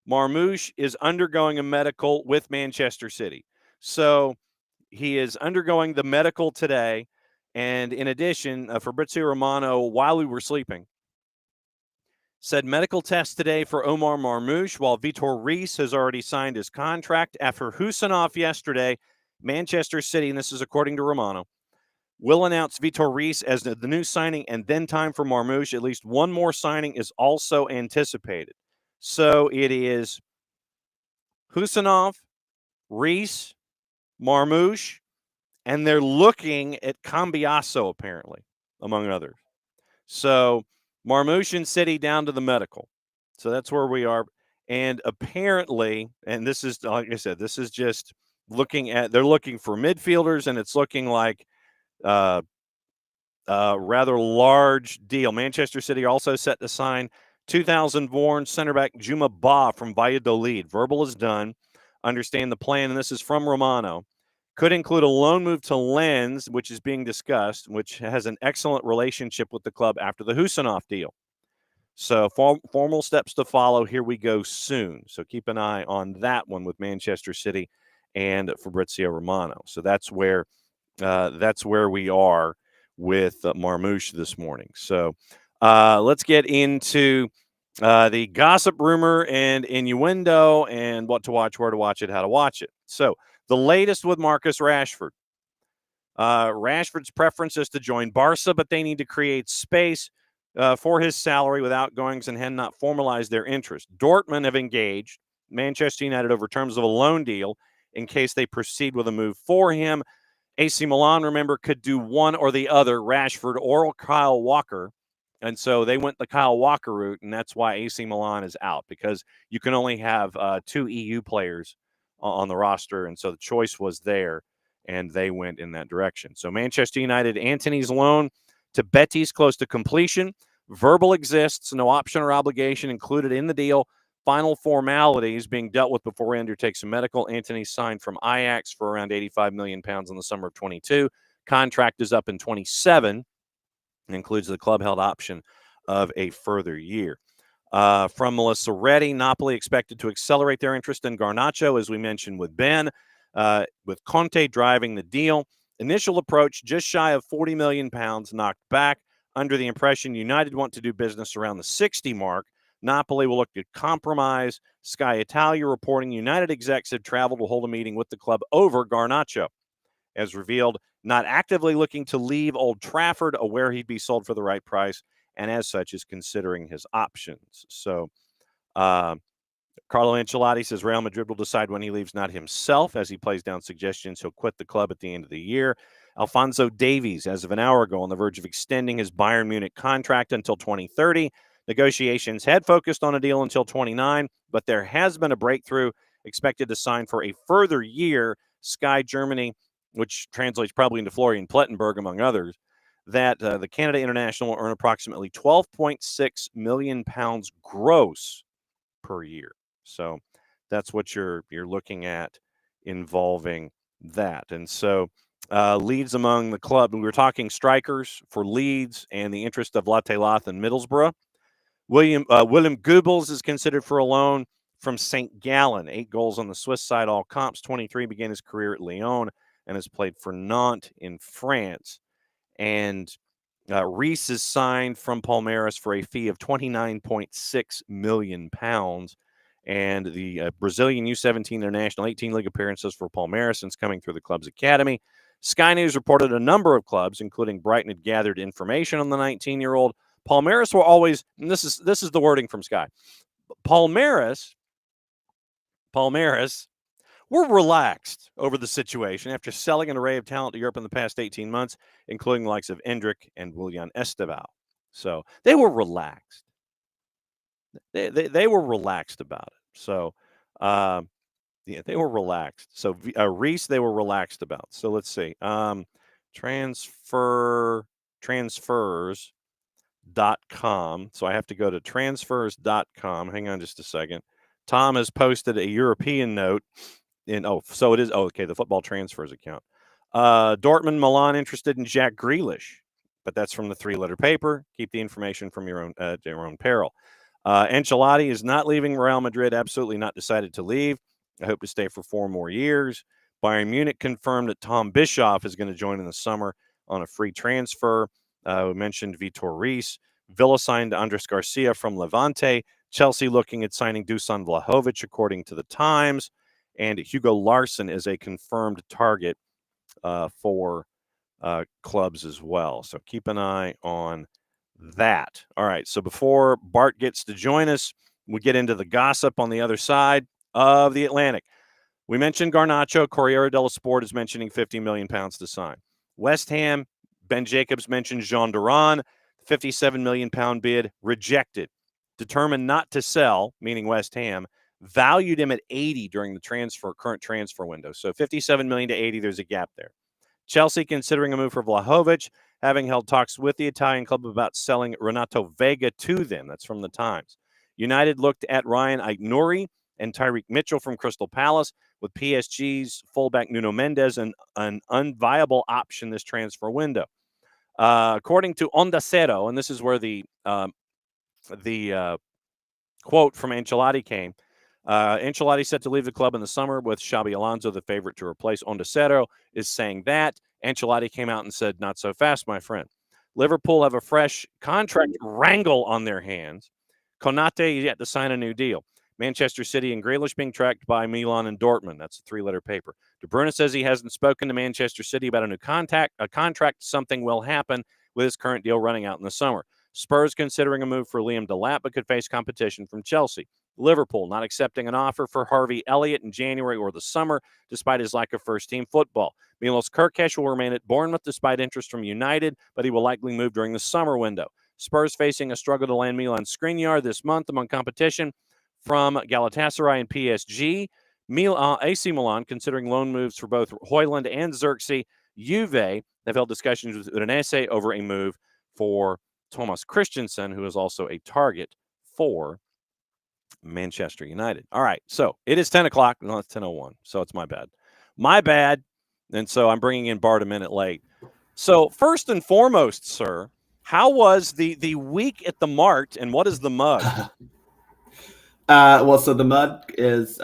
Marmouche is undergoing a medical with Manchester City. So he is undergoing the medical today. And in addition, Fabrizio Romano, while we were sleeping, said medical test today for Omar Marmouche, while Vitor Reis has already signed his contract. After Husanov yesterday, Manchester City, and this is according to Romano, will announce Vitor Reis as the new signing, and then time for Marmouche. At least one more signing is also anticipated. So it is Husanov, Reis, Marmouche, and they're looking at Cambiasso, apparently, among others. So Marmouche and City down to the medical. So that's where we are. And apparently, and this is, like I said, this is just looking at, they're looking for midfielders, and it's looking like rather large deal. Manchester City also set to sign 2000-born center back Juma Ba from Valladolid. Verbal is done. Understand the plan, and this is from Romano. Could include a loan move to Lens, which is being discussed, which has an excellent relationship with the club after the Husanov deal. So formal steps to follow. Here we go soon. So keep an eye on that one with Manchester City and Fabrizio Romano. So that's where we are with Marmouche this morning. So let's get into the gossip, rumor, and innuendo, and what to watch, where to watch it, how to watch it. So the latest with Marcus Rashford. Rashford's preference is to join Barca, but they need to create space for his salary with outgoings and had not formalized their interest. Dortmund have engaged Manchester United over terms of a loan deal in case they proceed with a move for him. AC Milan, remember, could do one or the other, Rashford or Kyle Walker. And so they went the Kyle Walker route, and that's why AC Milan is out, because you can only have 2 EU players on the roster. And so the choice was there, and they went in that direction. So Manchester United, Antony's loan to Betis close to completion. Verbal exists, no option or obligation included in the deal. Final formalities being dealt with before he undertakes a medical. Antony signed from Ajax for around 85 million pounds in the summer of 22. Contract is up in 27 and includes the club-held option of a further year. From Melissa Reddy, Napoli expected to accelerate their interest in Garnacho, as we mentioned with Ben, with Conte driving the deal. Initial approach just shy of 40 million pounds, knocked back under the impression United want to do business around the 60 mark. Napoli will look to compromise. Sky Italia reporting United execs have traveled to hold a meeting with the club over Garnacho. As revealed, not actively looking to leave Old Trafford, aware he'd be sold for the right price, and as such is considering his options. So Carlo Ancelotti says Real Madrid will decide when he leaves, not himself, as he plays down suggestions he'll quit the club at the end of the year. Alphonso Davies, as of an hour ago, on the verge of extending his Bayern Munich contract until 2030. Negotiations had focused on a deal until 29, but there has been a breakthrough, expected to sign for a further year. Sky Germany, which translates probably into Florian Plettenberg, among others, that the Canada International will earn approximately 12.6 million pounds gross per year. So that's what you're looking at involving that. And so Leeds among the club, we were talking strikers for Leeds and the interest of Latelath and Middlesbrough. William Goebbels is considered for a loan from St. Gallen. 8 goals on the Swiss side, all comps. 23, began his career at Lyon and has played for Nantes in France. And Reese is signed from Palmeiras for a fee of 29.6 million pounds. And the Brazilian U17 International 18 league appearances for Palmeiras since coming through the club's academy. Sky News reported a number of clubs, including Brighton, had gathered information on the 19-year-old. Palmeiras were always, and this is the wording from Sky. Palmeiras were relaxed over the situation after selling an array of talent to Europe in the past 18 months, including the likes of Endrick and Willian Esteval. So they were relaxed. They were relaxed about it. So, yeah, they were relaxed. So Reese, they were relaxed about. So let's see. Transfers.com. So I have to go to transfers.com. Hang on just a second. Tom has posted a European note so it is. Oh, okay. The football transfers account. Dortmund, Milan interested in Jack Grealish, but that's from the 3-letter paper. Keep the information from your own peril. Ancelotti is not leaving Real Madrid. Absolutely not decided to leave. I hope to stay for 4 more years. Bayern Munich confirmed that Tom Bischoff is going to join in the summer on a free transfer. We mentioned Vitor Reis. Villa signed Andres Garcia from Levante. Chelsea looking at signing Dusan Vlahovic, according to the Times. And Hugo Larsson is a confirmed target for clubs as well. So keep an eye on that. All right. So before Bart gets to join us, we get into the gossip on the other side of the Atlantic. We mentioned Garnacho. Corriere dello Sport is mentioning 50 million pounds to sign. West Ham, Ben Jacobs mentioned Jean Duran, 57 million pound bid, rejected. Determined not to sell, meaning West Ham, valued him at 80 during the current transfer window. So 57 million to 80, there's a gap there. Chelsea considering a move for Vlahovic, having held talks with the Italian club about selling Renato Vega to them. That's from the Times. United looked at Ryan Aït-Nouri and Tyreek Mitchell from Crystal Palace, with PSG's fullback Nuno Mendes an unviable option this transfer window. According to Onda Cero, and this is where the quote from Ancelotti came, Ancelotti set to leave the club in the summer with Xabi Alonso, the favorite to replace. Onda Cero is saying that. Ancelotti came out and said, not so fast, my friend. Liverpool have a fresh contract wrangle on their hands. Konate yet to sign a new deal. Manchester City and Grealish being tracked by Milan and Dortmund. That's a three-letter paper. De Bruyne says he hasn't spoken to Manchester City about a new contract. Something will happen with his current deal running out in the summer. Spurs considering a move for Liam Delap, but could face competition from Chelsea. Liverpool not accepting an offer for Harvey Elliott in January or the summer, despite his lack of first-team football. Milos Kerkesh will remain at Bournemouth despite interest from United, but he will likely move during the summer window. Spurs facing a struggle to land Milan Skriniar this month among competition from Galatasaray and PSG. AC Milan considering loan moves for both Højlund and Xerxes. Juve have held discussions with Udinese over a move for Thomas Christensen, who is also a target for Manchester United. All right, so it is 10 o'clock. No, it's 10:01, so it's my bad. My bad, and so I'm bringing in Bart a minute late. So first and foremost, sir, how was the week at the Mart, and what is the mug? Well, so the mug is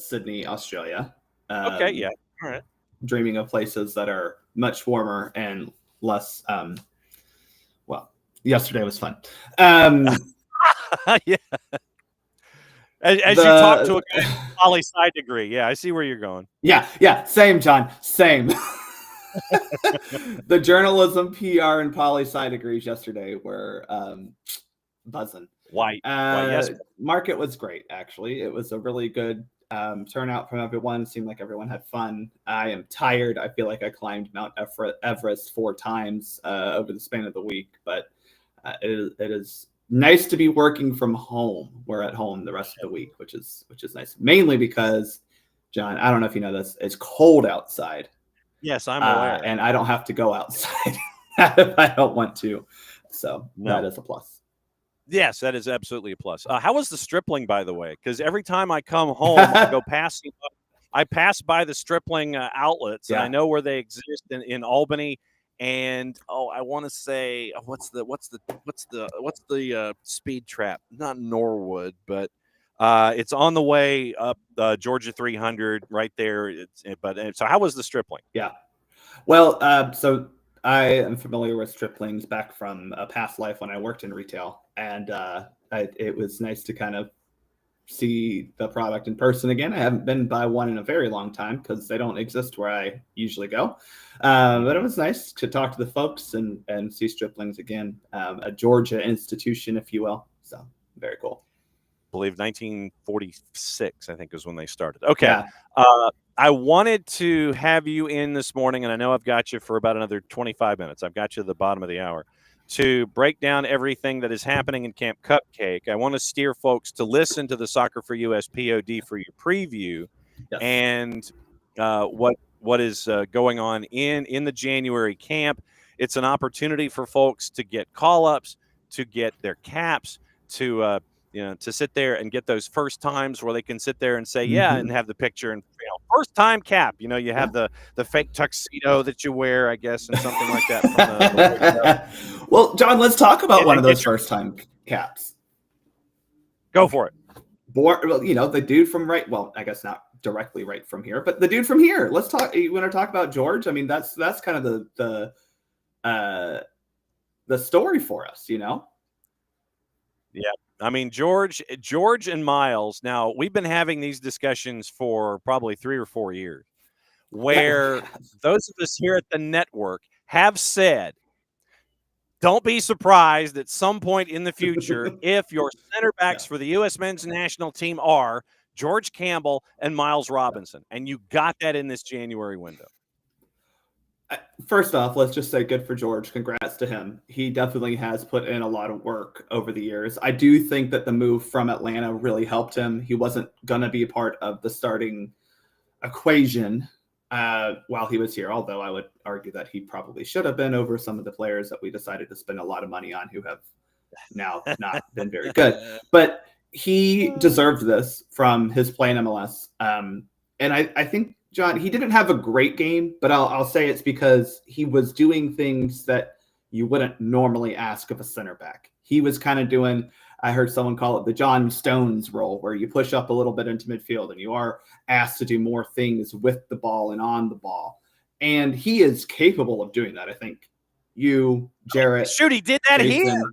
Sydney, Australia. Okay, yeah. All right. Dreaming of places that are much warmer and less. Well, yesterday was fun. Yeah. As you talk to a poli-sci degree. Yeah, I see where you're going. Yeah. Same, John. Same. The journalism, PR, and poli-sci degrees yesterday were buzzing. Why? Yes. Market was great, actually. It was a really good turnout from everyone. It seemed like everyone had fun. I am tired. I feel like I climbed Mount Everest 4 times over the span of the week, but it is nice to be working from home. We're at home the rest of the week, which is nice. Mainly because, John, I don't know if you know this, it's cold outside. Yes, I'm aware. And I don't have to go outside if I don't want to. So that is a plus. Yes, that is absolutely a plus. How was the Stripling, by the way? Because every time I come home, I pass by the Stripling outlets, and I know where they exist in Albany. And I want to say, what's the speed trap? Not Norwood, but it's on the way up Georgia 300 right there. So how was the Stripling? Yeah, well, so I am familiar with Striplings back from a past life when I worked in retail, and it was nice to kind of see the product in person again. I haven't been by one in a very long time because they don't exist where I usually go. But it was nice to talk to the folks and see Striplings again, a Georgia institution, if you will. So very cool. I believe 1946, I think, is when they started. Okay. Yeah. I wanted to have you in this morning, and I know I've got you for about another 25 minutes. I've got you at the bottom of the hour to break down everything that is happening in Camp Cupcake. I want to steer folks to listen to the Soccer for US POD for your preview and what is going on in the January camp. It's an opportunity for folks to get call-ups, to get their caps, to sit there and get those first times where they can sit there and say, and have the picture and first time cap. You have the fake tuxedo that you wear, I guess, and something like that. Well, John, let's talk about one of those first time caps. Go for it. The dude from I guess not directly right from here, but the dude from here. Let's talk. You want to talk about George? I mean, that's kind of the story for us, Yeah. I mean, George and Miles. Now, we've been having these discussions for probably 3 or 4 years, where those of us here at the network have said, don't be surprised at some point in the future if your center backs for the U.S. men's national team are George Campbell and Miles Robinson. And you got that in this January window. First off, let's just say good for George. Congrats to him. He definitely has put in a lot of work over the years. I do think that the move from Atlanta really helped him. He wasn't going to be a part of the starting equation while he was here, although I would argue that he probably should have been over some of the players that we decided to spend a lot of money on who have now not been very good. But he deserved this from his play in MLS. And I think, John, he didn't have a great game, but I'll say it's because he was doing things that you wouldn't normally ask of a center back. He was kind of doing, I heard someone call it the John Stones role, where you push up a little bit into midfield and you are asked to do more things with the ball and on the ball. And he is capable of doing that. I think you, Jarrett. Shoot, he did that Jason, here.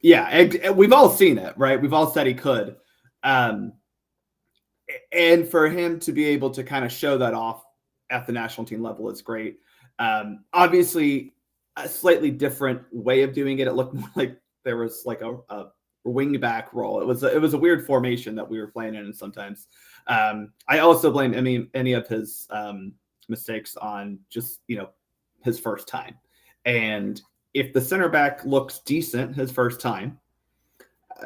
Yeah, we've all seen it, right? We've all said he could. And for him to be able to kind of show that off at the national team level is great. Obviously, a slightly different way of doing it. It looked more like there was like a wing back role. It was a weird formation that we were playing in sometimes. I also blame any of his mistakes on just his first time. And if the center back looks decent his first time,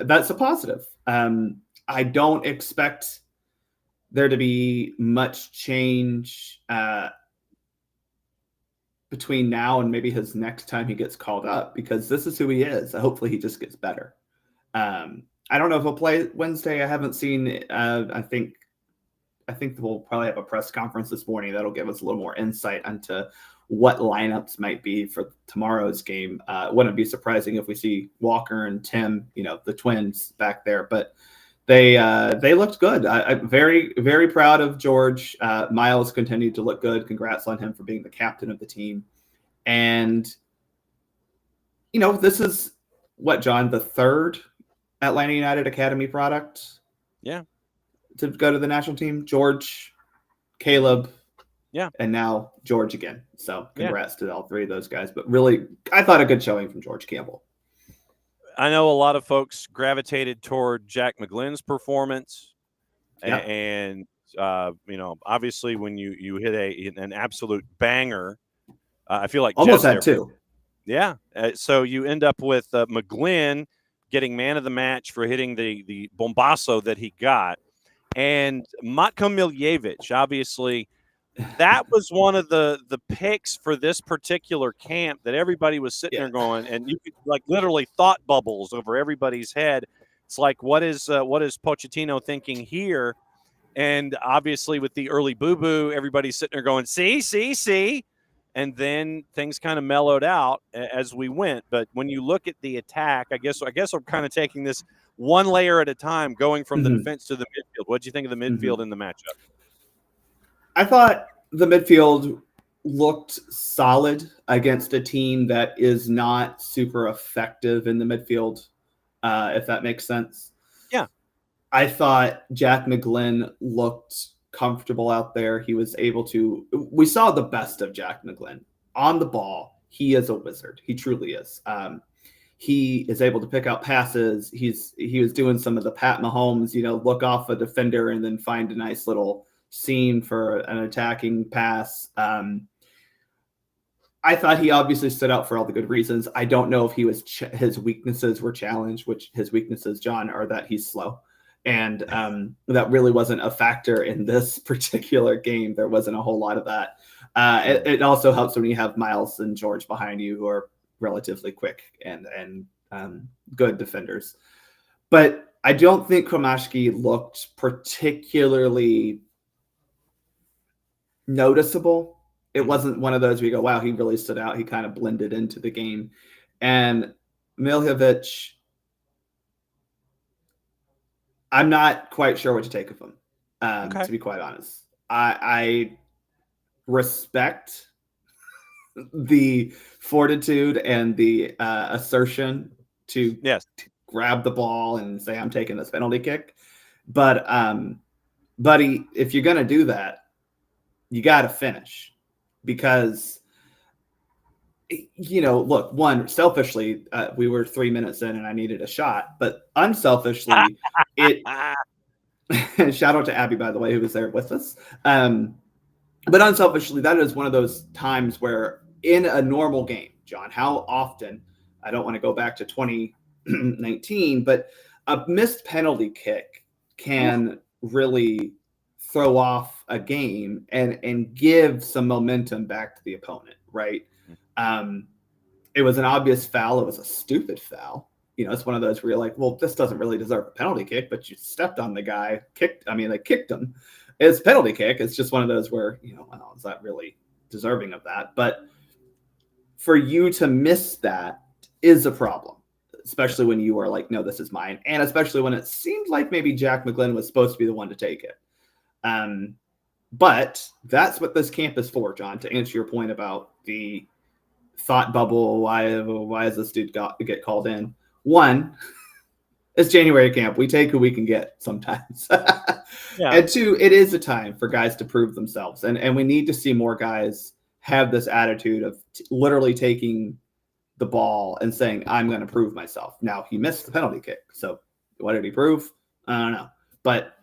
that's a positive. I don't expect there to be much change between now and maybe his next time he gets called up, because this is who he is. Hopefully he just gets better. I don't know if he'll play Wednesday. I haven't seen. I think we'll probably have a press conference this morning that'll give us a little more insight into what lineups might be for tomorrow's game. Wouldn't be surprising if we see Walker and Tim, the twins back there, but they looked good. I'm very, very proud of George. Miles continued to look good. Congrats on him for being the captain of the team. And, this is what, John, the third Atlanta United Academy product? Yeah. To go to the national team. George, Caleb, yeah, and now George again. So congrats to all three of those guys. But really, I thought a good showing from George Campbell. I know a lot of folks gravitated toward Jack McGlynn's performance, and obviously when you hit an absolute banger, I feel like almost had two. Yeah, so you end up with McGlynn getting man of the match for hitting the bombazo that he got, and Matko Miljevic, obviously. That was one of the picks for this particular camp that everybody was sitting there going, and you could literally thought bubbles over everybody's head. It's like, what is Pochettino thinking here? And obviously with the early boo-boo, everybody's sitting there going, see. And then things kind of mellowed out as we went. But when you look at the attack, I guess I'm kind of taking this one layer at a time, going from the defense to the midfield. What do you think of the midfield in the matchup? I thought the midfield looked solid against a team that is not super effective in the midfield, if that makes sense. Yeah. I thought Jack McGlynn looked comfortable out there. He was able to – we saw the best of Jack McGlynn. On the ball, he is a wizard. He truly is. He is able to pick out passes. He was doing some of the Pat Mahomes, look off a defender and then find a nice little – scene for an attacking pass. I thought he obviously stood out for all the good reasons. I don't know if his weaknesses were challenged, which his weaknesses, John, are that he's slow. And that really wasn't a factor in this particular game. There wasn't a whole lot of that. It also helps when you have Miles and George behind you who are relatively quick and good defenders. But I don't think Kromashki looked particularly noticeable. It wasn't one of those where you go, wow, he really stood out. He kind of blended into the game. And Miljevic, I'm not quite sure what to take of him, to be quite honest. I respect the fortitude and the assertion to grab the ball and say, I'm taking this penalty kick. But, buddy, if you're going to do that, you got to finish, because, look, one, selfishly, we were 3 minutes in and I needed a shot, but unselfishly, shout out to Abby, by the way, who was there with us. But unselfishly, that is one of those times where in a normal game, John, how often, I don't want to go back to 2019, but a missed penalty kick can really throw off a game and give some momentum back to the opponent, right? It was an obvious foul. It was a stupid foul. It's one of those where you're like, well, this doesn't really deserve a penalty kick, but you stepped on the guy, they kicked him. It's a penalty kick. It's just one of those where, well, is that really deserving of that? But for you to miss that is a problem, especially when you are like, no, this is mine. And especially when it seemed like maybe Jack McGlynn was supposed to be the one to take it. But that's what this camp is for, John, to answer your point about the thought bubble. Why is this dude get called in? one, it's January camp. We take who we can get sometimes. Yeah. And two, it is a time for guys to prove themselves. And we need to see more guys have this attitude of literally taking the ball and saying, I'm going to prove myself. Now, he missed the penalty kick. So what did he prove? I don't know. But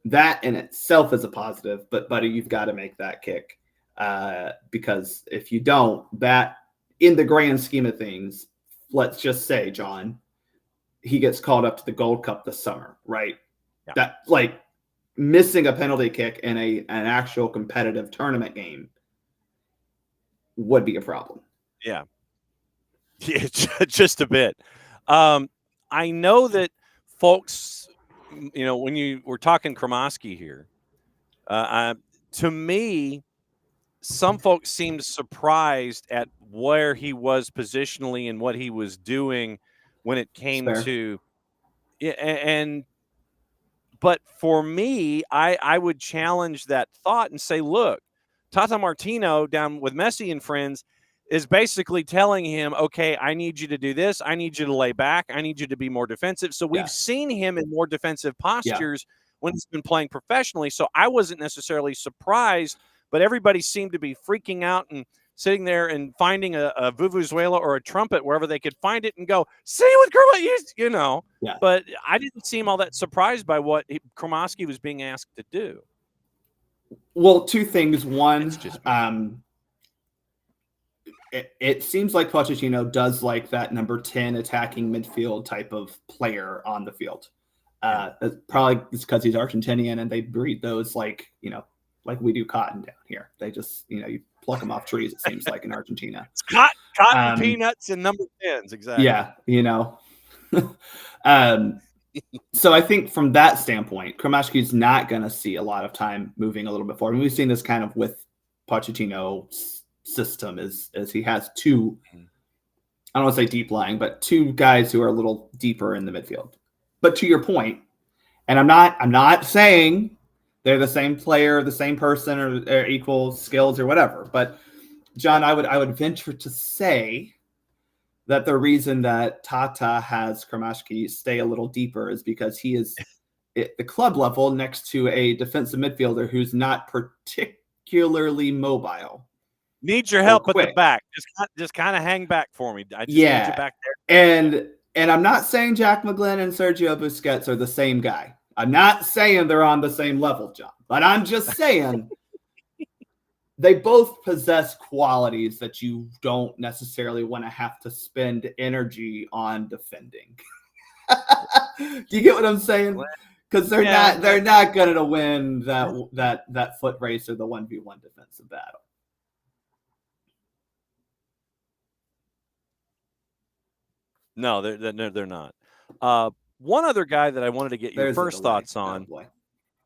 that in itself is a positive. But, buddy, you've got to make that kick. Because if you don't, that in the grand scheme of things, let's just say, John, he gets called up to the Gold Cup this summer, right? Yeah. That, like, missing a penalty kick in an actual competitive tournament game would be a problem. Yeah. Yeah, just a bit. I know that folks, when you were talking Kromoski here, to me, some folks seemed surprised at where he was positionally and what he was doing when it came to, but for me, I would challenge that thought and say, look, Tata Martino down with Messi and friends is basically telling him, okay, I need you to do this. I need you to lay back. I need you to be more defensive. So we've seen him in more defensive postures when he's been playing professionally. So I wasn't necessarily surprised, but everybody seemed to be freaking out and sitting there and finding a vuvuzela or a trumpet wherever they could find it and go, see what Kromoski, Yeah. But I didn't seem all that surprised by what Kromoski was being asked to do. Well, two things. One, just it seems like Pochettino does like that number 10 attacking midfield type of player on the field. That's probably because he's Argentinian and they breed those like we do cotton down here. They just, you pluck them off trees, it seems like in Argentina. It's cotton, peanuts, and number 10s, exactly. Yeah, So I think from that standpoint, Kromoski's not going to see a lot of time moving a little bit forward. And we've seen this kind of with Pochettino's system as he has two, I don't want to say deep lying, but two guys who are a little deeper in the midfield. But to your point, and I'm not saying they're the same player, the same person, or equal skills or whatever. But John, I would venture to say that the reason that Tata has Kromoski stay a little deeper is because he is at the club level next to a defensive midfielder who's not particularly mobile. Need your help at the back. Just kind of hang back for me. I just need you back there. And I'm not saying Jack McGlynn and Sergio Busquets are the same guy. I'm not saying they're on the same level, John. But I'm just saying they both possess qualities that you don't necessarily want to have to spend energy on defending. Do you get what I'm saying? Because they're not going to win that foot race or the 1v1 defensive battle. No, they're not. One other guy that I wanted to get your first thoughts on. Oh,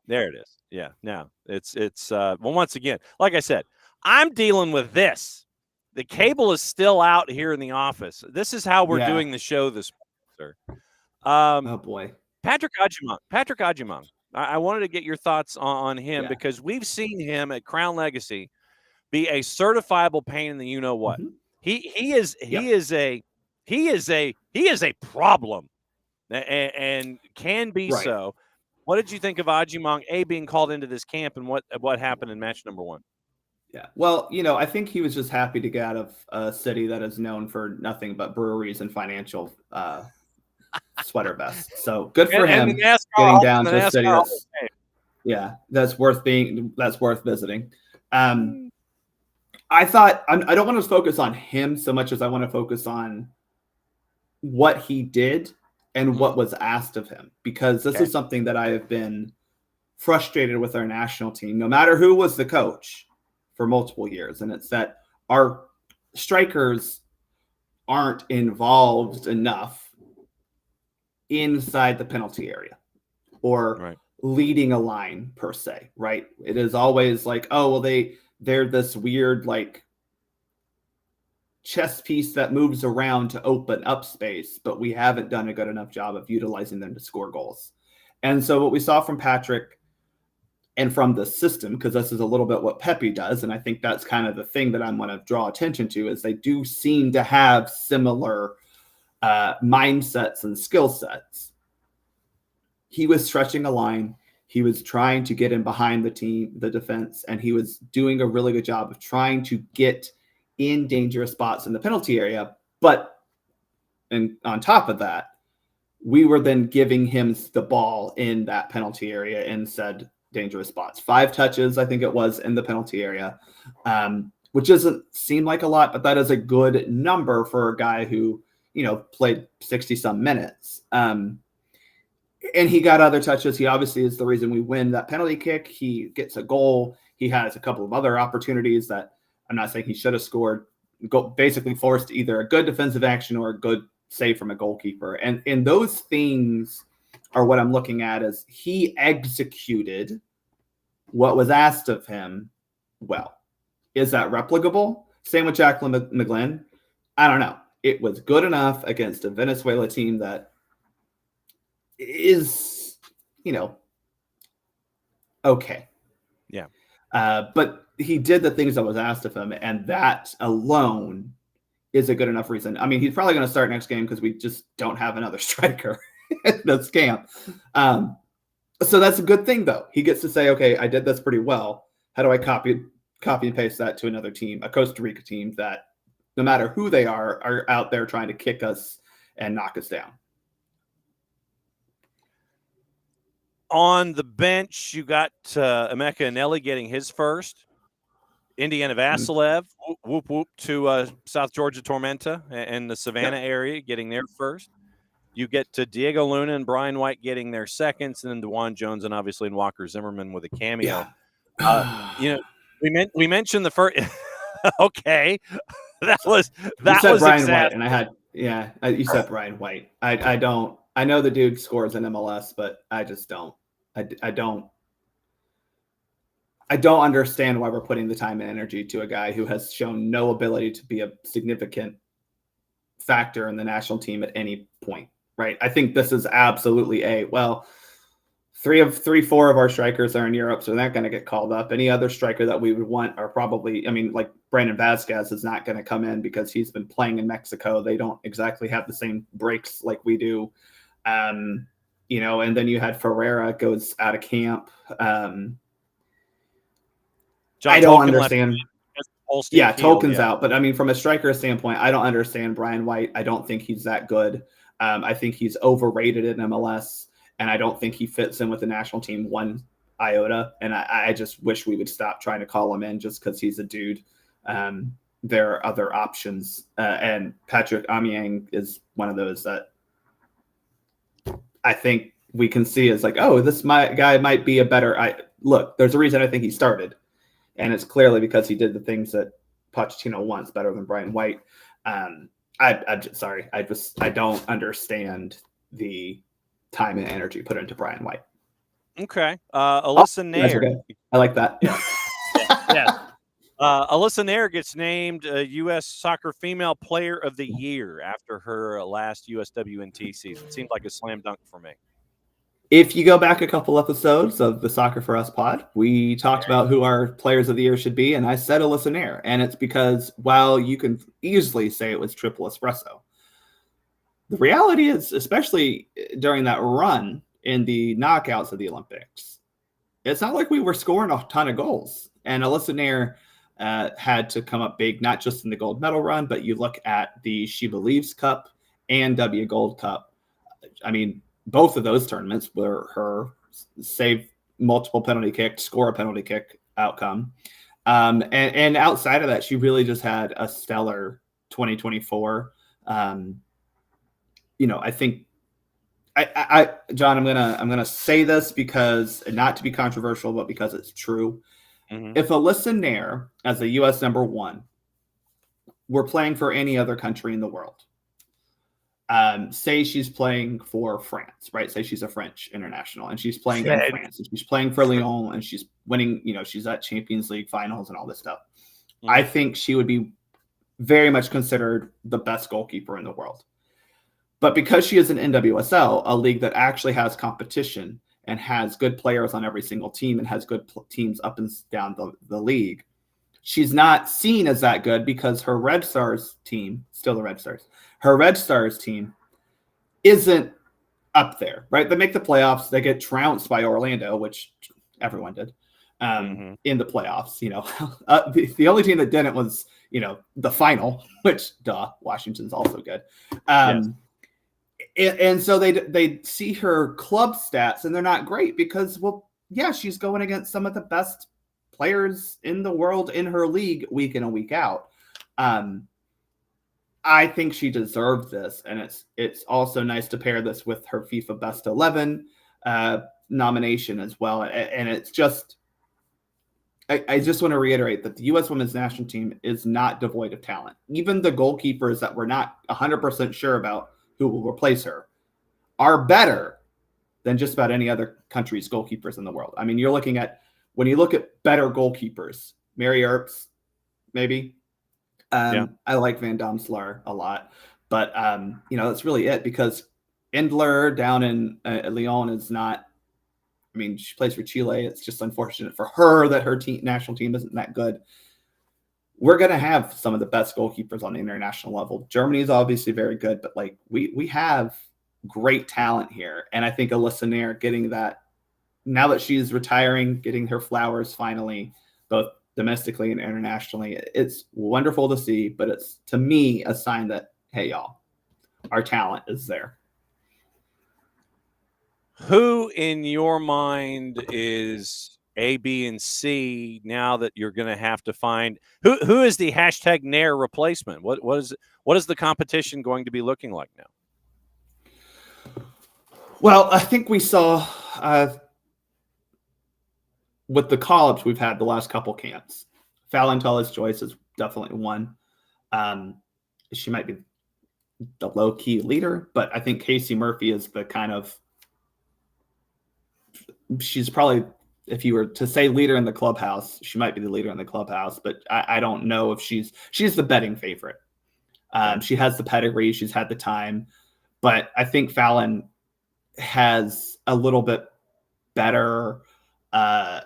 there it is. Yeah. Now it's well, once again, like I said, I'm dealing with this. The cable is still out here in the office. This is how we're doing the show this morning, sir. Oh boy. Patrick Agyemang. I wanted to get your thoughts on him because we've seen him at Crown Legacy be a certifiable pain in the you know what. Mm-hmm. He is a problem and can be so. What did you think of Agyemang being called into this camp and what happened in match number 1? Yeah. Well, I think he was just happy to get out of a city that is known for nothing but breweries and financial sweater vests. So good for him getting down to a city that's worth visiting. I thought I don't want to focus on him so much as I want to focus on what he did and what was asked of him, because this is something that I have been frustrated with our national team, no matter who was the coach, for multiple years. And it's that our strikers aren't involved enough inside the penalty area or leading a line per se, right? It is always like, oh, well, they're this weird like chess piece that moves around to open up space, but we haven't done a good enough job of utilizing them to score goals. And so what we saw from Patrick and from the system, because this is a little bit what Pepe does, and I think that's kind of the thing that I'm going to draw attention to, is they do seem to have similar mindsets and skill sets. He was stretching a line. He was trying to get in behind the defense, and he was doing a really good job of trying to get in dangerous spots in the penalty area. But and on top of that, we were then giving him the ball in that penalty area in said dangerous spots. 5 touches, I think it was, in the penalty area, which doesn't seem like a lot, but that is a good number for a guy who, played 60-some minutes. And he got other touches. He obviously is the reason we win that penalty kick. He gets a goal. He has a couple of other opportunities that I'm not saying he should have scored. Basically forced either a good defensive action or a good save from a goalkeeper. And those things are what I'm looking at as he executed what was asked of him well. Is that replicable? Same with Jack McGlynn. I don't know. It was good enough against a Venezuela team that is, okay. Yeah. But he did the things that was asked of him, and that alone is a good enough reason. I mean, he's probably going to start next game because we just don't have another striker in this camp. So that's a good thing, though. He gets to say, okay, I did this pretty well. How do I copy and paste that to another team, a Costa Rica team that, no matter who they are out there trying to kick us and knock us down? On the bench, you got Emeka Anelli getting his first. Indiana Vasilev, whoop, whoop, to South Georgia Tormenta and the Savannah area getting their first. You get to Diego Luna and Brian White getting their seconds, and then DeJuan Jones and obviously Walker Zimmerman with a cameo. Yeah. We mentioned the first. Okay, that was Brian exact. White, and I had you said Brian White. I know the dude scores in MLS, but I just don't. I don't understand why we're putting the time and energy to a guy who has shown no ability to be a significant factor in the national team at any point, right? I think this is absolutely 4 of our strikers are in Europe, so they're not going to get called up. Any other striker that we would want are probably, like Brandon Vazquez is not going to come in because he's been playing in Mexico. They don't exactly have the same breaks like we do. And then you had Ferreira goes out of camp. I don't understand. Tolkien's out. But, from a striker standpoint, I don't understand Brian White. I don't think he's that good. I think he's overrated in MLS, and I don't think he fits in with the national team one iota. And I just wish we would stop trying to call him in just because he's a dude. There are other options. And Patrick Amyang is one of those that I think we can see as this guy might be a better look. There's a reason I think he started. And it's clearly because he did the things that Pochettino wants better than Brian White. I'm just sorry. I don't understand the time and energy put into Brian White. Okay. Alyssa Nair. Okay. I like that. Yeah. Alyssa Nair gets named U.S. Soccer Female Player of the Year after her last USWNT season. Seemed like a slam dunk for me. If you go back a couple episodes of the Soccer for Us pod, we talked about who our players of the year should be, and I said Alyssa Nair. And it's because while you can easily say it was triple espresso, the reality is, especially during that run in the knockouts of the Olympics, it's not like we were scoring a ton of goals. And Alyssa Nair had to come up big, not just in the gold medal run, but you look at the She Believes Cup and W Gold Cup. Both of those tournaments were her save multiple penalty kicks, score a penalty kick outcome. And outside of that, she really just had a stellar 2024. I think John, I'm gonna say this because not to be controversial, but because it's true. Mm-hmm. If Alyssa Nair, as a U.S. number 1, were playing for any other country in the world, say she's playing for France, right? Say she's a French international and she's playing in France and she's playing for Lyon and she's winning, she's at Champions League finals and all this stuff. Mm-hmm. I think she would be very much considered the best goalkeeper in the world. But because she is an NWSL, a league that actually has competition and has good players on every single team and has good teams up and down the league, she's not seen as that good because her Red Stars team, still the Red Stars, her Red Stars team isn't up there, right? They make the playoffs. They get trounced by Orlando, which everyone did in the playoffs. The only team that didn't was, the final, which, Washington's also good. Yes. And so they see her club stats, and they're not great because, she's going against some of the best players in the world in her league week in and week out. I think she deserved this, and it's also nice to pair this with her FIFA Best 11 nomination as well. And it's just, I just want to reiterate that the U.S. Women's National Team is not devoid of talent. Even the goalkeepers that we're not 100% sure about who will replace her are better than just about any other country's goalkeepers in the world. I mean, when you look at better goalkeepers, Mary Earps, maybe. I like Van Damselaar a lot, but that's really it, because Endler down in Lyon is not. I mean, she plays for Chile. It's just unfortunate for her that her national team isn't that good. We're going to have some of the best goalkeepers on the international level. Germany is obviously very good, but we have great talent here. And I think Alyssa Nair getting that, now that she's retiring, getting her flowers finally, both domestically and internationally, it's wonderful to see, but it's, to me, a sign that, hey, y'all, our talent is there. Who in your mind is A, B, and C now that you're going to have to find who is the hashtag Nair replacement? What is the competition going to be looking like now? Well, I think we saw with the call-ups we've had the last couple camps, Fallon Tullis-Joyce is definitely one. She might be the low-key leader, but I think Casey Murphy is the kind of, she's probably, if you were to say leader in the clubhouse, she might be the leader in the clubhouse, but I don't know if she's the betting favorite. She has the pedigree, she's had the time, but I think Fallon has a little bit better, I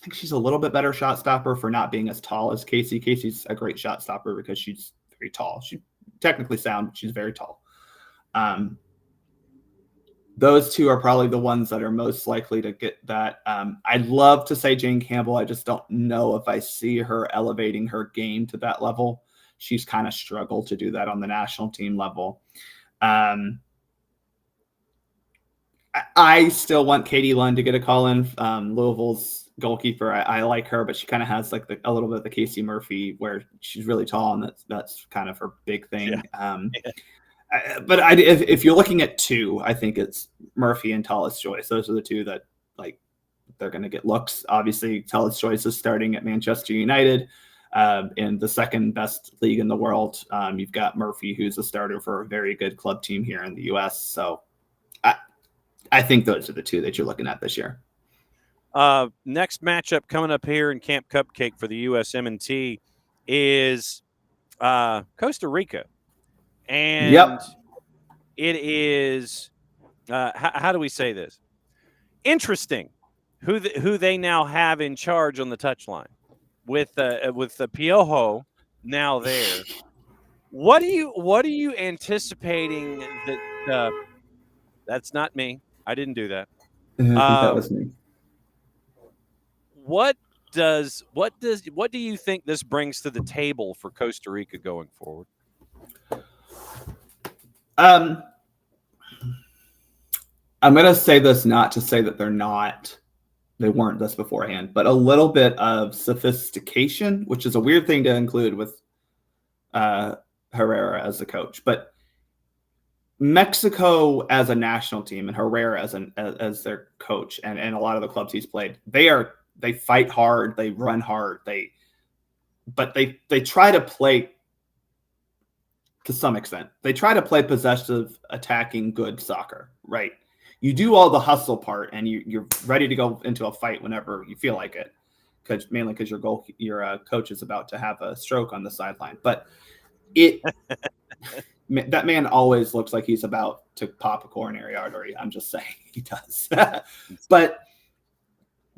think she's a little bit better shot stopper for not being as tall as Casey. Casey's a great shot stopper because she's very tall. She's technically sound, but she's very tall. Those two are probably the ones that are most likely to get that. I'd love to say Jane Campbell. I just don't know if I see her elevating her game to that level. She's kind of struggled to do that on the national team level. I still want Katie Lund to get a call in. Louisville's goalkeeper. I like her, but she kind of has a little bit of the Casey Murphy where she's really tall, and that's kind of her big thing. But if you're looking at two, I think it's Murphy and Tullis-Joyce. Those are the two that they're going to get looks. Obviously, Tullis-Joyce is starting at Manchester United in the second best league in the world. You've got Murphy, who's a starter for a very good club team here in the U.S. So I think those are the two that you're looking at this year. Next matchup coming up here in Camp Cupcake for the USMNT is Costa Rica. And it is, how do we say this? Interesting who they now have in charge on the touchline with the Piojo now there. What are you anticipating that? That's not me. I didn't do that. I think that was me. What do you think this brings to the table for Costa Rica going forward? I'm going to say this not to say that they weren't this beforehand, but a little bit of sophistication, which is a weird thing to include with Herrera as the coach. But Mexico as a national team and Herrera as their coach and a lot of the clubs he's played, they fight hard, they run hard, but they try to play. To some extent, they try to play possessive, attacking, good soccer, right? You do all the hustle part, and you're ready to go into a fight whenever you feel like it, mainly because your coach is about to have a stroke on the sideline. But that man always looks like he's about to pop a coronary artery. I'm just saying he does. But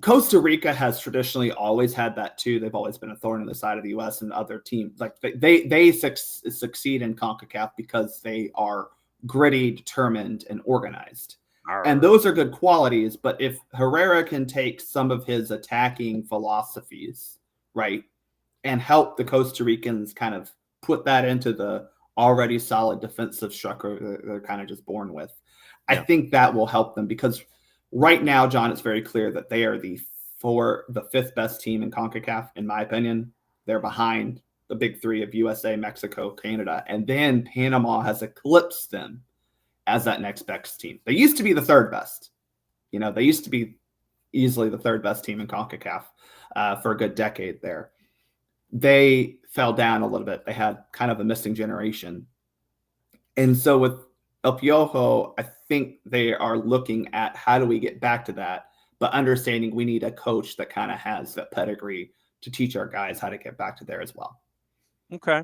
Costa Rica has traditionally always had that too. They've always been a thorn in the side of the U.S. and other teams. Like they succeed in CONCACAF because they are gritty, determined, and organized. And those are good qualities. But if Herrera can take some of his attacking philosophies, right, and help the Costa Ricans kind of put that into the already solid defensive structure they're kind of just born with, I think that will help them, because right now, John, it's very clear that they are the fifth best team in CONCACAF, in my opinion. They're behind the big three of USA, Mexico, Canada, and then Panama has eclipsed them as that next best team. They used to be the third best. They used to be easily the third best team in CONCACAF for a good decade there. They fell down a little bit. They had kind of a missing generation. And so with El Piojo, I think they are looking at how do we get back to that, but understanding we need a coach that kind of has that pedigree to teach our guys how to get back to there as well. Okay.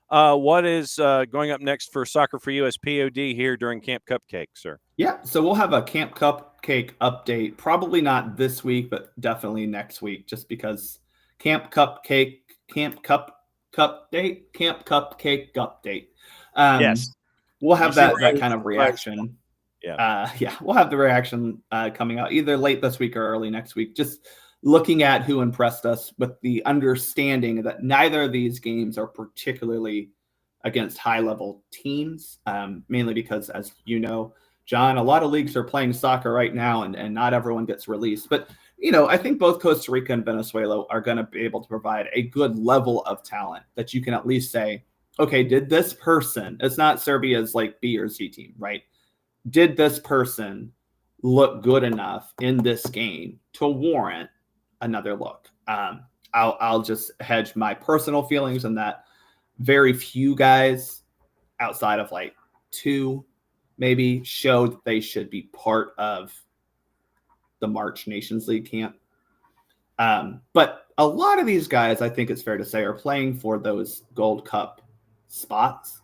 What is going up next for Soccer for US POD here during Camp Cupcake, sir? Yeah, so we'll have a Camp Cupcake update, probably not this week, but definitely next week, just because Camp Cupcake update. Yes. We'll have that kind of reaction. We'll have the reaction coming out either late this week or early next week, just looking at who impressed us with the understanding that neither of these games are particularly against high-level teams, mainly because, as you know, John, a lot of leagues are playing soccer right now, and not everyone gets released. But, I think both Costa Rica and Venezuela are going to be able to provide a good level of talent that you can at least say, okay, did this person, it's not Serbia's like B or C team, right? Did this person look good enough in this game to warrant another look? I'll just hedge my personal feelings in that very few guys outside of like two maybe showed that they should be part of the March Nations League camp. But a lot of these guys, I think it's fair to say, are playing for those Gold Cup spots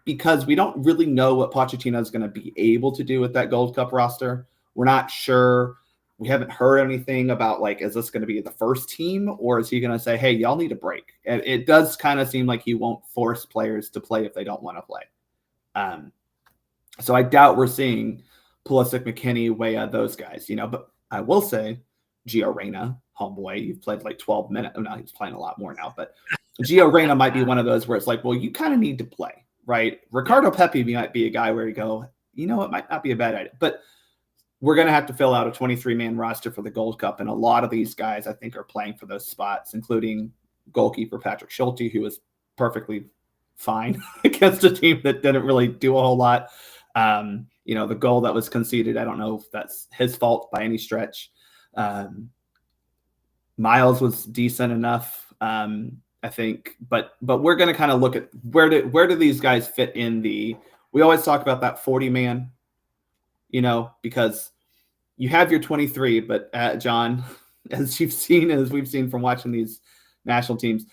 because we don't really know what Pochettino is going to be able to do with that Gold Cup roster. We're not sure. We haven't heard anything about, like, is this going to be the first team, or is he going to say, hey, y'all need a break? And it does kind of seem like he won't force players to play if they don't want to play. So I doubt we're seeing Pulisic, McKinney, Weah, those guys, but I will say Gio Reyna, homeboy, you've played like 12 minutes. Oh, no, he's playing a lot more now, but Gio Reyna might be one of those where it's like, well, you kind of need to play, right? Ricardo Pepi might be a guy where you go, it might not be a bad idea, but we're going to have to fill out a 23-man roster for the Gold Cup. And a lot of these guys, I think, are playing for those spots, including goalkeeper Patrick Schulte, who was perfectly fine against a team that didn't really do a whole lot. The goal that was conceded, I don't know if that's his fault by any stretch. Miles was decent enough, I think, but we're going to kind of look at where do these guys fit in we always talk about that 40-man, because you have your 23, but John, as we've seen from watching these national teams,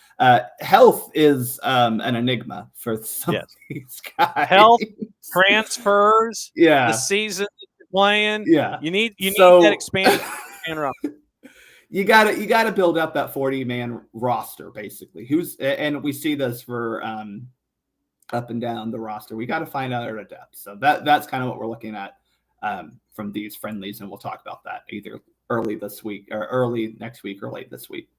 health is an enigma for some of these guys. Health, transfers, the season you're playing. Yeah, you need that expanded You gotta build up that 40-man roster, basically. And we see this for up and down the roster. We got to find out our depth. So that's kind of what we're looking at from these friendlies, and we'll talk about that either early this week or early next week or late this week.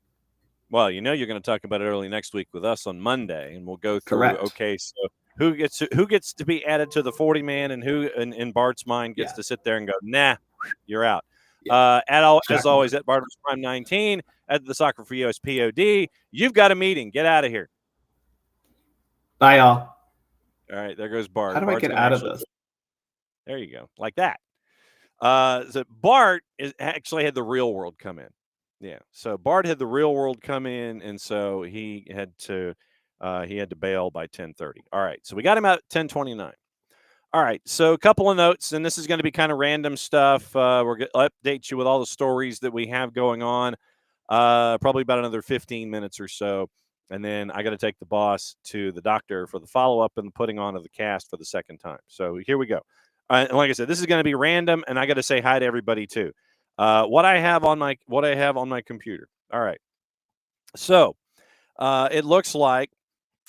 Well, you're going to talk about it early next week with us on Monday, and we'll go through. Correct. Okay, so who gets to be added to the 40-man, and who in Bart's mind gets to sit there and go, nah, you're out. Yeah. As always, at Bart's Prime 19 at the Soccer for US POD. You've got a meeting. Get out of here. Bye, y'all. All right, there goes Bart. How do I get out of this? There you go, like that. So Bart actually had the real world come in. Yeah, so Bart had the real world come in, and so he had to bail by 10:30. All right, so we got him out at 10:29. All right, so a couple of notes, and this is going to be kind of random stuff. We're going to update you with all the stories that we have going on, probably about another 15 minutes or so. And then I got to take the boss to the doctor for the follow-up and the putting on of the cast for the second time. So here we go. And like I said, this is going to be random, and I got to say hi to everybody too. What I have on my computer. All right. So it looks like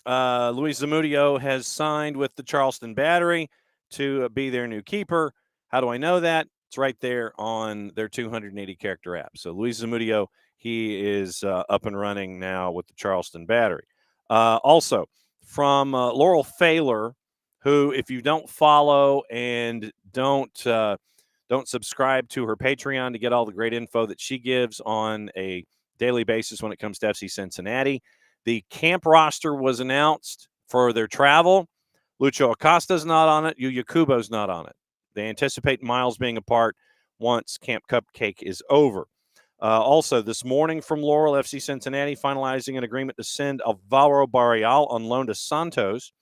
Luis Zamudio has signed with the Charleston Battery to be their new keeper. How do I know that? It's right there on their 280 character app. So Luis Zamudio, he is up and running now with the Charleston Battery. Also, from Laurel Failer, who, if you don't follow and don't subscribe to her Patreon to get all the great info that she gives on a daily basis when it comes to FC Cincinnati, the camp roster was announced for their travel. Lucho Acosta's not on it. Yuya Kubo's not on it. They anticipate Miles being a part once Camp Cupcake is over. Also, this morning from Laurel, FC Cincinnati finalizing an agreement to send Alvaro Barreal on loan to Santos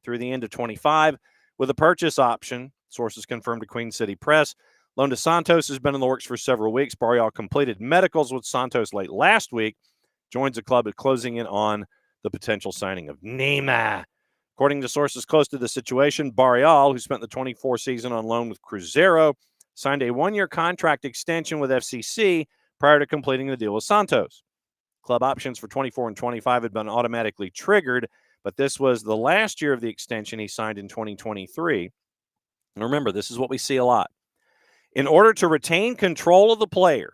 through the end of 25 with a purchase option. Sources confirmed to Queen City Press. Loan to Santos has been in the works for several weeks. Barreal completed medicals with Santos late last week. Joins the club at closing in on the potential signing of Neymar. According to sources close to the situation, Barreal, who spent the 24 season on loan with Cruzeiro, signed a one-year contract extension with FCC prior to completing the deal with Santos. Club options for 24 and 25 had been automatically triggered, but this was the last year of the extension he signed in 2023. And remember, this is what we see a lot. In order to retain control of the player,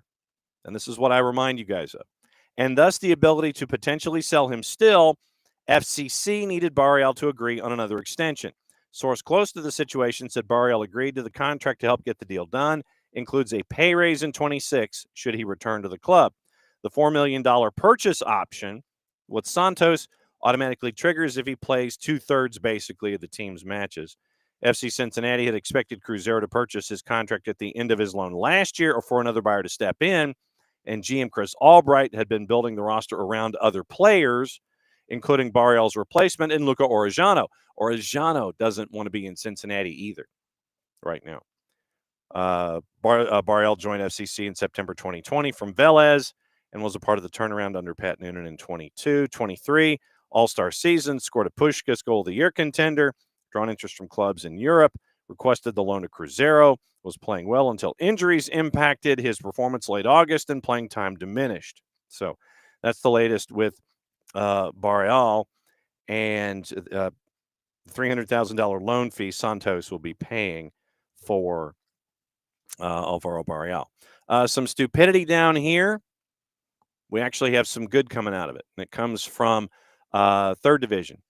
and this is what I remind you guys of, and thus the ability to potentially sell him still, FCC needed Barreal to agree on another extension. Source close to the situation said Barreal agreed to the contract to help get the deal done, includes a pay raise in 26 should he return to the club. The $4 million purchase option with Santos automatically triggers if he plays 2/3 basically of the team's matches. FC Cincinnati had expected Cruzeiro to purchase his contract at the end of his loan last year or for another buyer to step in, and GM Chris Albright had been building the roster around other players, including Barreal's replacement and Luca Orejano. Orejano doesn't want to be in Cincinnati either right now. Barreal joined FCC in September 2020 from Vélez and was a part of the turnaround under Pat Noonan in 22-23. All-Star season, scored a Puskás Goal of the Year contender, drawn interest from clubs in Europe, requested the loan to Cruzeiro, was playing well until injuries impacted his performance late August and playing time diminished. So that's the latest with Barreal, and $300,000 loan fee Santos will be paying for Alvaro Barreal. Some stupidity down here. We actually have some good coming out of it, and it comes from third division.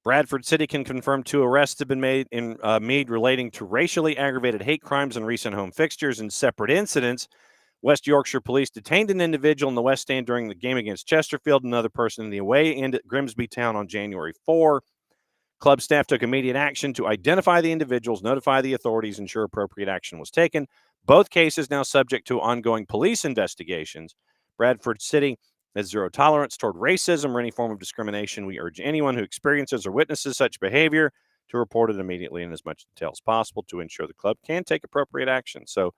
Bradford City can confirm 2 arrests have been made in Meade relating to racially aggravated hate crimes in recent home fixtures and separate incidents. West Yorkshire Police detained an individual in the West Stand during the game against Chesterfield, another person in the away end at Grimsby Town on January 4. Club staff took immediate action to identify the individuals, notify the authorities, ensure appropriate action was taken. Both cases now subject to ongoing police investigations. Bradford City has zero tolerance toward racism or any form of discrimination. We urge anyone who experiences or witnesses such behavior to report it immediately in as much detail as possible to ensure the club can take appropriate action. So,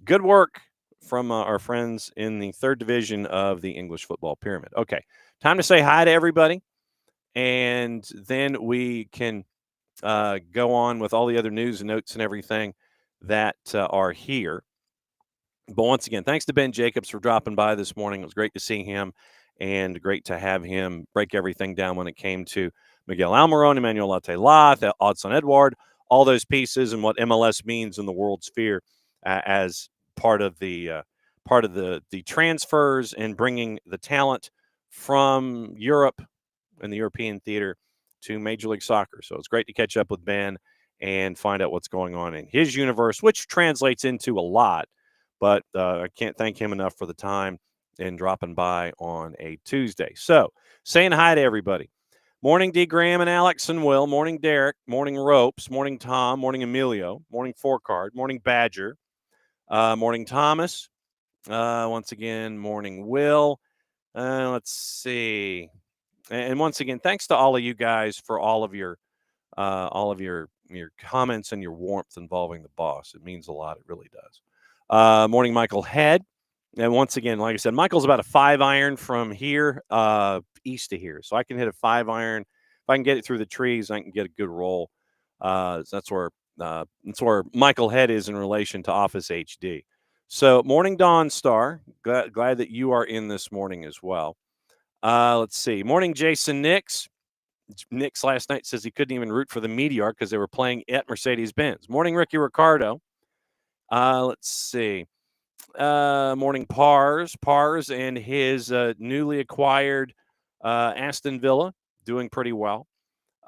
good work from our friends in the third division of the English football pyramid. Okay, time to say hi to everybody, and then we can go on with all the other news and notes and everything that are here. But once again, thanks to Ben Jacobs for dropping by this morning. It was great to see him and great to have him break everything down when it came to Miguel Almiron, Emmanuel Latela, Odson Edward, all those pieces and what MLS means in the world sphere as part of the transfers and bringing the talent from Europe and the European theater to Major League Soccer. So it's great to catch up with Ben and find out what's going on in his universe, which translates into a lot. But I can't thank him enough for the time and dropping by on a Tuesday. So saying hi to everybody. Morning, D. Graham and Alex and Will. Morning, Derek. Morning, Ropes. Morning, Tom. Morning, Emilio. Morning, Four-Card. Morning, Badger. Morning, Thomas. Once again, morning, Will. Let's see. And once again, thanks to all of you guys for all of your comments and your warmth involving the boss. It means a lot. It really does. Morning, Michael Head. And once again, like I said, Michael's about a 5-iron from here east to here. So I can hit a 5-iron. If I can get it through the trees, I can get a good roll. That's where That's where Michael Head is in relation to Office HD. So, morning, Dawn Star. Glad that you are in this morning as well. Let's see. Morning, Jason Nix. Nix last night says he couldn't even root for the Meteor because they were playing at Mercedes-Benz. Morning, Ricky Ricardo. Let's see. Morning, Pars. Pars and his newly acquired Aston Villa doing pretty well.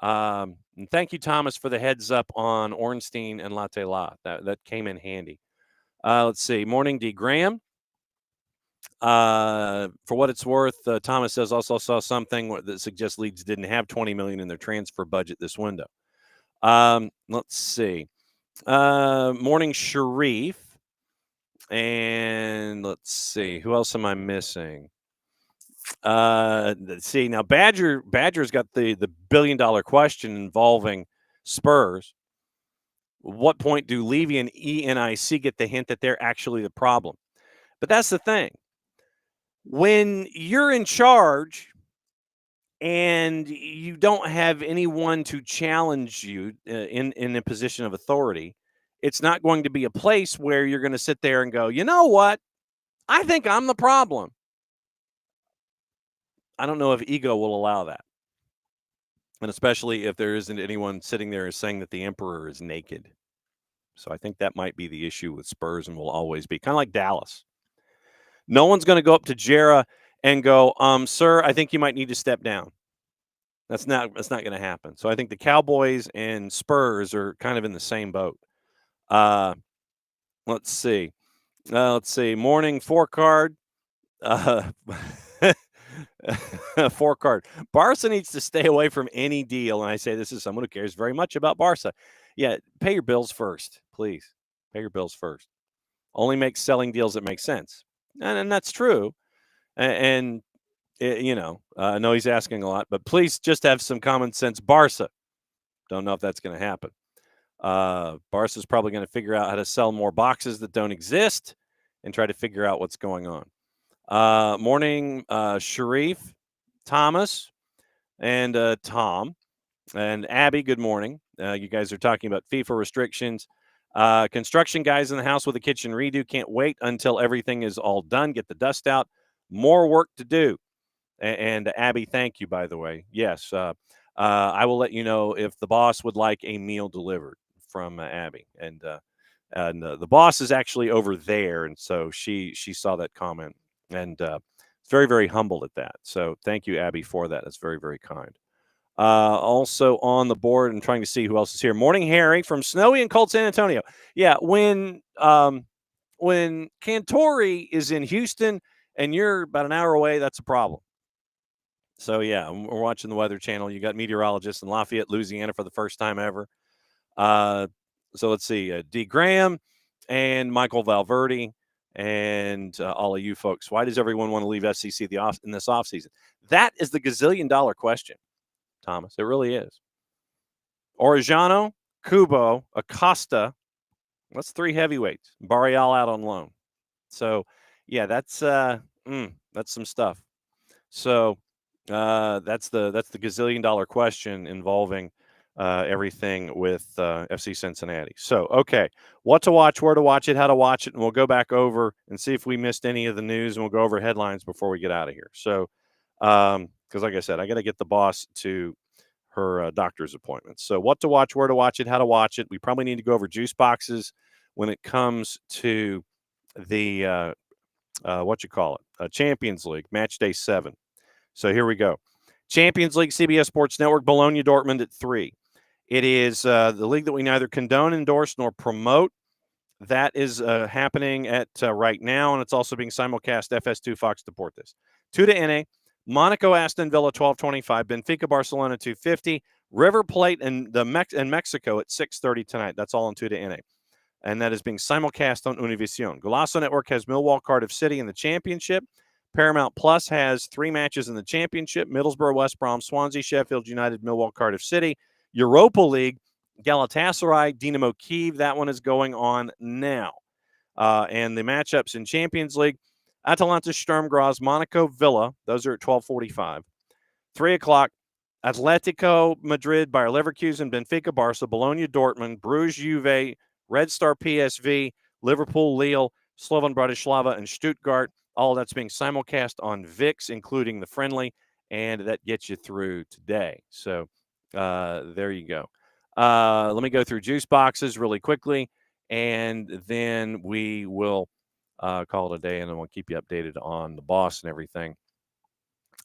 And thank you, Thomas, for the heads up on Ornstein and Latte La. That came in handy. Let's see. Morning, D. Graham. For what it's worth, Thomas says also saw something that suggests Leeds didn't have $20 million in their transfer budget this window. Let's see. Morning, Sharif. And let's see. Who else am I missing? Let's see. Now, Badger's got the $1 billion question involving Spurs. What point do Levy and ENIC get the hint that they're actually the problem? But that's the thing. When you're in charge and you don't have anyone to challenge you in a position of authority, it's not going to be a place where you're going to sit there and go, you know what? I think I'm the problem. I don't know if ego will allow that. And especially if there isn't anyone sitting there saying that the emperor is naked. So I think that might be the issue with Spurs and will always be. Kind of like Dallas. No one's going to go up to Jera and go, sir, I think you might need to step down. That's not going to happen. So I think the Cowboys and Spurs are kind of in the same boat. Let's see. Morning 4-card. 4-card. Barca needs to stay away from any deal. And I say this is someone who cares very much about Barca. Yeah, pay your bills first, please. Pay your bills first. Only make selling deals that make sense. And that's true. And I know he's asking a lot, but please just have some common sense. Barca. Don't know if that's going to happen. Barca's probably going to figure out how to sell more boxes that don't exist and try to figure out what's going on. Morning, Sharif, Thomas, and Tom, and Abby, good morning. You guys are talking about FIFA restrictions. Construction guys in the house with a kitchen redo. Can't wait until everything is all done. Get the dust out. More work to do. And Abby, thank you, by the way. Yes, I will let you know if the boss would like a meal delivered from Abby. And the boss is actually over there, and so she saw that comment and very, very humbled at that. So thank you, Abby, for that. That's very, very kind. Also on the board and trying to see who else is here. Morning, Harry from snowy and cold San Antonio. Yeah, when Cantori is in Houston and you're about an hour away, that's a problem. So, yeah, we're watching the Weather Channel. You got meteorologists in Lafayette, Louisiana for the first time ever. So let's see. D. Graham and Michael Valverde and all of you folks. Why does everyone want to leave SEC in this offseason? That is the gazillion-dollar question, Thomas. It really is. Orejano, Kubo, Acosta. That's 3 heavyweights. Barreal out on loan. So, yeah, that's some stuff. So that's the gazillion-dollar question involving everything with FC Cincinnati. So, okay, what to watch, where to watch it, how to watch it, and we'll go back over and see if we missed any of the news, and we'll go over headlines before we get out of here. So, because like I said, I got to get the boss to her doctor's appointment. So, what to watch, where to watch it, how to watch it. We probably need to go over juice boxes when it comes to the Champions League, match day 7. So here we go. Champions League, CBS Sports Network, Bologna, Dortmund at 3. It is the league that we neither condone, endorse, nor promote. That is happening at right now, and it's also being simulcast FS2 Fox Deportes. 2 to NA, Monaco, Aston Villa, 12:25. Benfica, Barcelona, 2:50. River Plate and Mexico at 6:30 tonight. That's all on 2 to NA. And that is being simulcast on Univision. Golazo Network has Millwall, Cardiff City in the championship. Paramount Plus has 3 matches in the championship. Middlesbrough, West Brom, Swansea, Sheffield United, Millwall, Cardiff City. Europa League, Galatasaray, Dinamo Kyiv. That one is going on now. And the matchups in Champions League, Atalanta, Sturm Graz, Monaco, Villa. Those are at 12:45. 3 o'clock, Atletico Madrid, Bayer Leverkusen, Benfica, Barca, Bologna, Dortmund, Bruges, Juve, Red Star PSV, Liverpool, Lille, Slovan Bratislava, and Stuttgart. All that's being simulcast on VIX, including the friendly, and that gets you through today. So there you go. Let me go through juice boxes really quickly, and then we will call it a day, and then we'll keep you updated on the boss and everything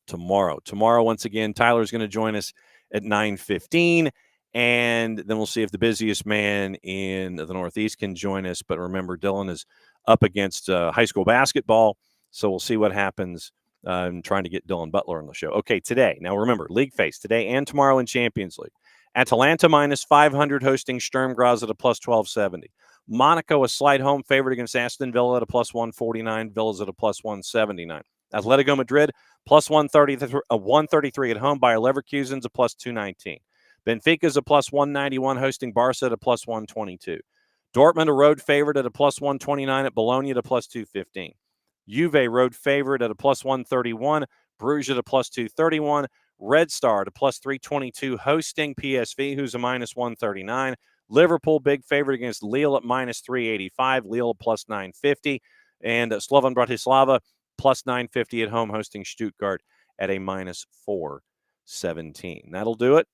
tomorrow. Tomorrow, once again, Tyler's going to join us at 9:15, and then we'll see if the busiest man in the Northeast can join us. But remember, Dylan is up against high school basketball, so we'll see what happens. I'm trying to get Dylan Butler on the show. Okay, today. Now, remember, League Face today and tomorrow in Champions League. Atalanta minus 500 hosting Sturm Graz at a plus 1270. Monaco, a slight home favorite against Aston Villa at a plus 149. Villa's at a plus 179. Atletico Madrid, plus 133 at home. Bayer Leverkusen's a plus 219. Benfica's a plus 191 hosting Barca at a plus 122. Dortmund, a road favorite at a plus 129 at Bologna at a plus 215. Juve, road favorite at a plus 131. Bruges at a plus 231. Red Star at a plus 322 hosting PSV, who's a minus 139. Liverpool, big favorite against Lille at minus 385. Lille plus 950. And Slovan Bratislava plus 950 at home hosting Stuttgart at a minus 417. That'll do it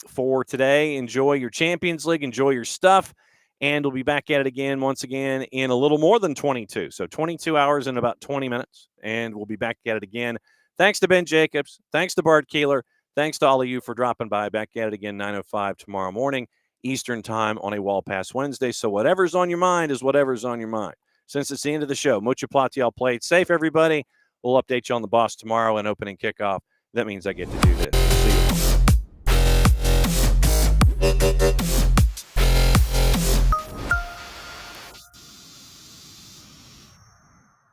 for today. Enjoy your Champions League. Enjoy your stuff. And we'll be back at it again, once again, in a little more than 22. So 22 hours and about 20 minutes. And we'll be back at it again. Thanks to Ben Jacobs. Thanks to Bart Keeler. Thanks to all of you for dropping by. Back at it again, 9:05 tomorrow morning, Eastern time on a Wall Pass Wednesday. So whatever's on your mind is whatever's on your mind. Since it's the end of the show, mucho platial, play it safe, everybody. We'll update you on the boss tomorrow and opening kickoff. That means I get to do this.